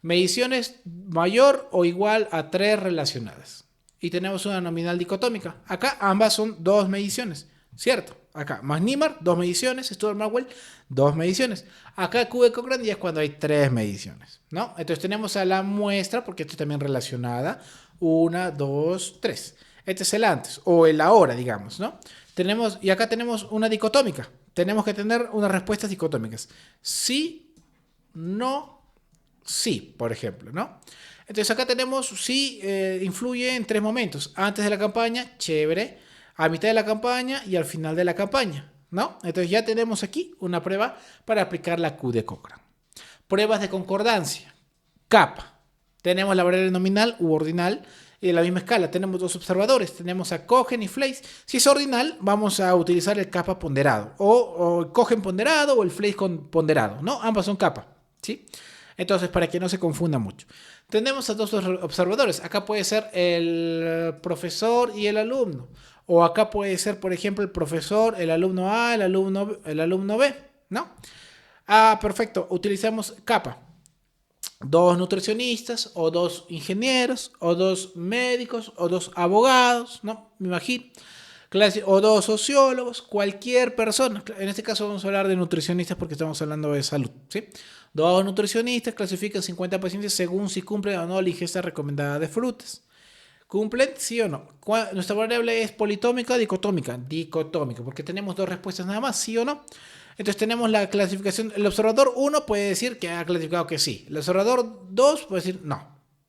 Mediciones mayor o igual a 3 relacionadas. Y tenemos una nominal dicotómica. Acá ambas son 2 mediciones, ¿cierto? Acá Max-Niemann, 2 mediciones. Stuart Maxwell, 2 mediciones. Acá Q de Cochrane ya es cuando hay 3 mediciones, ¿no? Entonces tenemos a la muestra, porque esto es también relacionada. 1, 2, 3. Este es el antes o el ahora, digamos, ¿no? Y acá tenemos una dicotómica. Tenemos que tener unas respuestas dicotómicas. Sí, no, sí, por ejemplo, ¿no? Entonces acá tenemos sí influye en 3 momentos. Antes de la campaña, chévere. A mitad de la campaña y al final de la campaña, ¿no? Entonces ya tenemos aquí una prueba para aplicar la Q de Cochrane. Pruebas de concordancia. Kappa. Tenemos la variable nominal u ordinal en la misma escala. Tenemos 2 observadores. Tenemos a Cohen y Fleiss. Si es ordinal, vamos a utilizar el kappa ponderado. O el Cohen ponderado o el Fleiss ponderado, ¿no? Ambas son kappa, ¿sí? Entonces, para que no se confunda mucho. Tenemos a 2 observadores. Acá puede ser el profesor y el alumno. O acá puede ser, por ejemplo, el profesor, el alumno A, el alumno B, ¿no? Ah, perfecto. Utilizamos kappa. 2 nutricionistas, o 2 ingenieros, o 2 médicos, o 2 abogados, ¿no? Me imagino. O 2 sociólogos, cualquier persona. En este caso vamos a hablar de nutricionistas porque estamos hablando de salud, ¿sí? 2 nutricionistas clasifican 50 pacientes según si cumplen o no la ingesta recomendada de frutas. ¿Cumplen? ¿Sí o no? Nuestra variable es politómica o dicotómica. Dicotómica, porque tenemos 2 respuestas nada más, ¿sí o no? Entonces tenemos la clasificación. El observador 1 puede decir que ha clasificado que sí. El observador 2 puede decir no.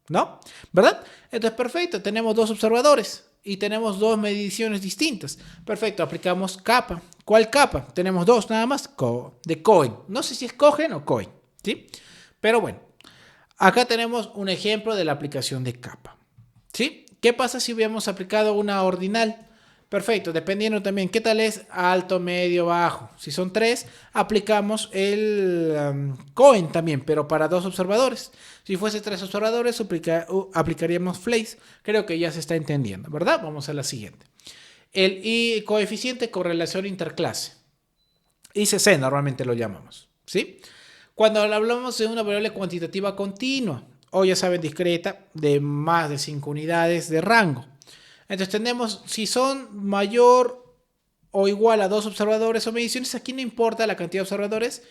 ¿No? ¿Verdad? Entonces, perfecto. Tenemos 2 observadores y tenemos 2 mediciones distintas. Perfecto. Aplicamos kappa. ¿Cuál kappa? Tenemos 2 nada más. De Cohen. No sé si es Cohen o Cohen, ¿sí? Pero bueno. Acá tenemos un ejemplo de la aplicación de kappa, ¿sí? ¿Qué pasa si hubiéramos aplicado una ordinal? Perfecto, dependiendo también qué tal es alto, medio, bajo. Si son 3, aplicamos el Cohen también, pero para 2 observadores. Si fuese 3 observadores, aplicaríamos Fleiss. Creo que ya se está entendiendo, ¿verdad? Vamos a la siguiente. y coeficiente de correlación interclase. ICC normalmente lo llamamos, ¿sí? Cuando hablamos de una variable cuantitativa continua, o ya saben, discreta, de más de 5 unidades de rango. Entonces tenemos, si son mayor o igual a 2 observadores o mediciones, aquí no importa la cantidad de observadores,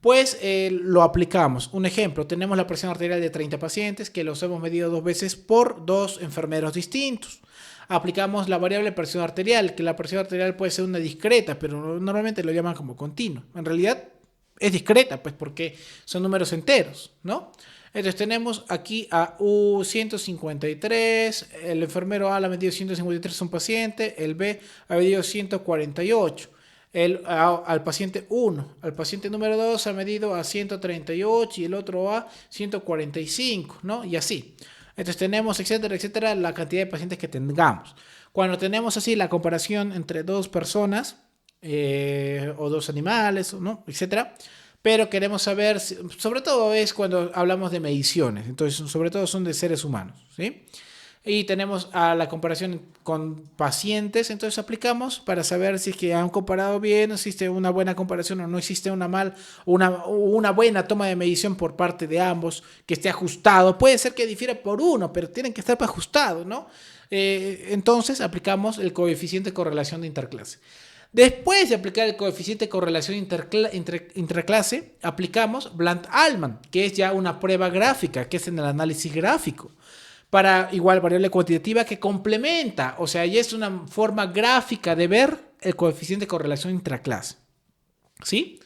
pues lo aplicamos. Un ejemplo, tenemos la presión arterial de 30 pacientes que los hemos medido 2 veces por 2 enfermeros distintos. Aplicamos la variable presión arterial, que la presión arterial puede ser una discreta, pero normalmente lo llaman como continua. En realidad es discreta, pues porque son números enteros, ¿no? Entonces tenemos aquí a U153, el enfermero A la ha medido 153 a un paciente, el B ha medido 148. Al paciente 1, al paciente número 2 ha medido a 138 y el otro a 145, ¿no? Y así. Entonces tenemos, etcétera, etcétera, la cantidad de pacientes que tengamos. Cuando tenemos así la comparación entre dos personas o dos animales, ¿no? Etcétera, pero queremos saber, sobre todo es cuando hablamos de mediciones, entonces sobre todo son de seres humanos, ¿sí? Y tenemos a la comparación con pacientes, entonces aplicamos para saber si es que han comparado bien, existe una buena comparación o no existe una buena toma de medición por parte de ambos, que esté ajustado. Puede ser que difiera por uno, pero tienen que estar ajustados, ¿no? Entonces aplicamos el coeficiente de correlación de interclase. Después de aplicar el coeficiente de correlación interclase, aplicamos Bland-Altman, que es ya una prueba gráfica, que es en el análisis gráfico, para igual variable cuantitativa que complementa, o sea, ya es una forma gráfica de ver el coeficiente de correlación intraclase, ¿sí?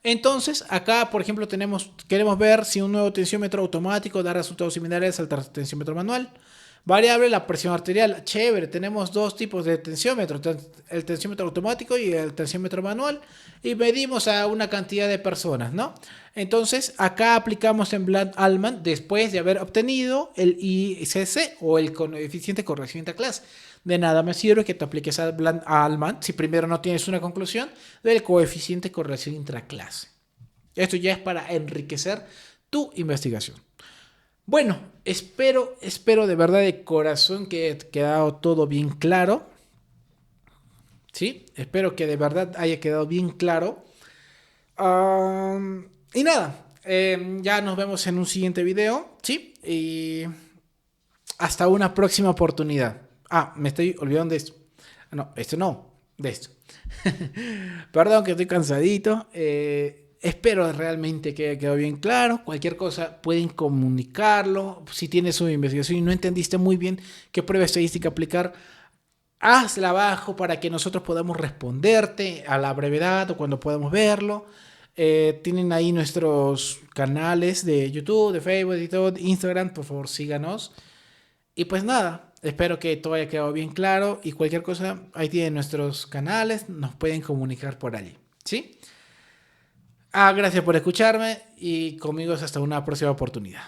Entonces, acá, por ejemplo, queremos ver si un nuevo tensiómetro automático da resultados similares al tensiómetro manual. Variable, la presión arterial. Chévere, tenemos dos tipos de tensiómetro, el tensiómetro automático y el tensiómetro manual, y medimos a una cantidad de personas, ¿no? Entonces, acá aplicamos en Bland-Altman después de haber obtenido el ICC o el coeficiente de corrección interclase. De nada me sirve que te apliques a Bland-Altman si primero no tienes una conclusión del coeficiente de correlación intraclase. Esto ya es para enriquecer tu investigación. Bueno, espero de verdad de corazón que haya quedado todo bien claro. ¿Sí? Espero que de verdad haya quedado bien claro. Y nada, ya nos vemos en un siguiente video. ¿Sí? Y hasta una próxima oportunidad. Me estoy olvidando de esto. No, esto no, de esto. Perdón que estoy cansadito. Espero realmente que haya quedado bien claro. Cualquier cosa pueden comunicarlo. Si tienes una investigación y no entendiste muy bien qué prueba estadística aplicar, hazla abajo para que nosotros podamos responderte a la brevedad o cuando podamos verlo. Tienen ahí nuestros canales de YouTube, de Facebook y todo, de Instagram. Por favor, síganos. Y pues nada, espero que todo haya quedado bien claro. Y cualquier cosa, ahí tienen nuestros canales. Nos pueden comunicar por allí. ¿Sí? Gracias por escucharme y conmigo hasta una próxima oportunidad.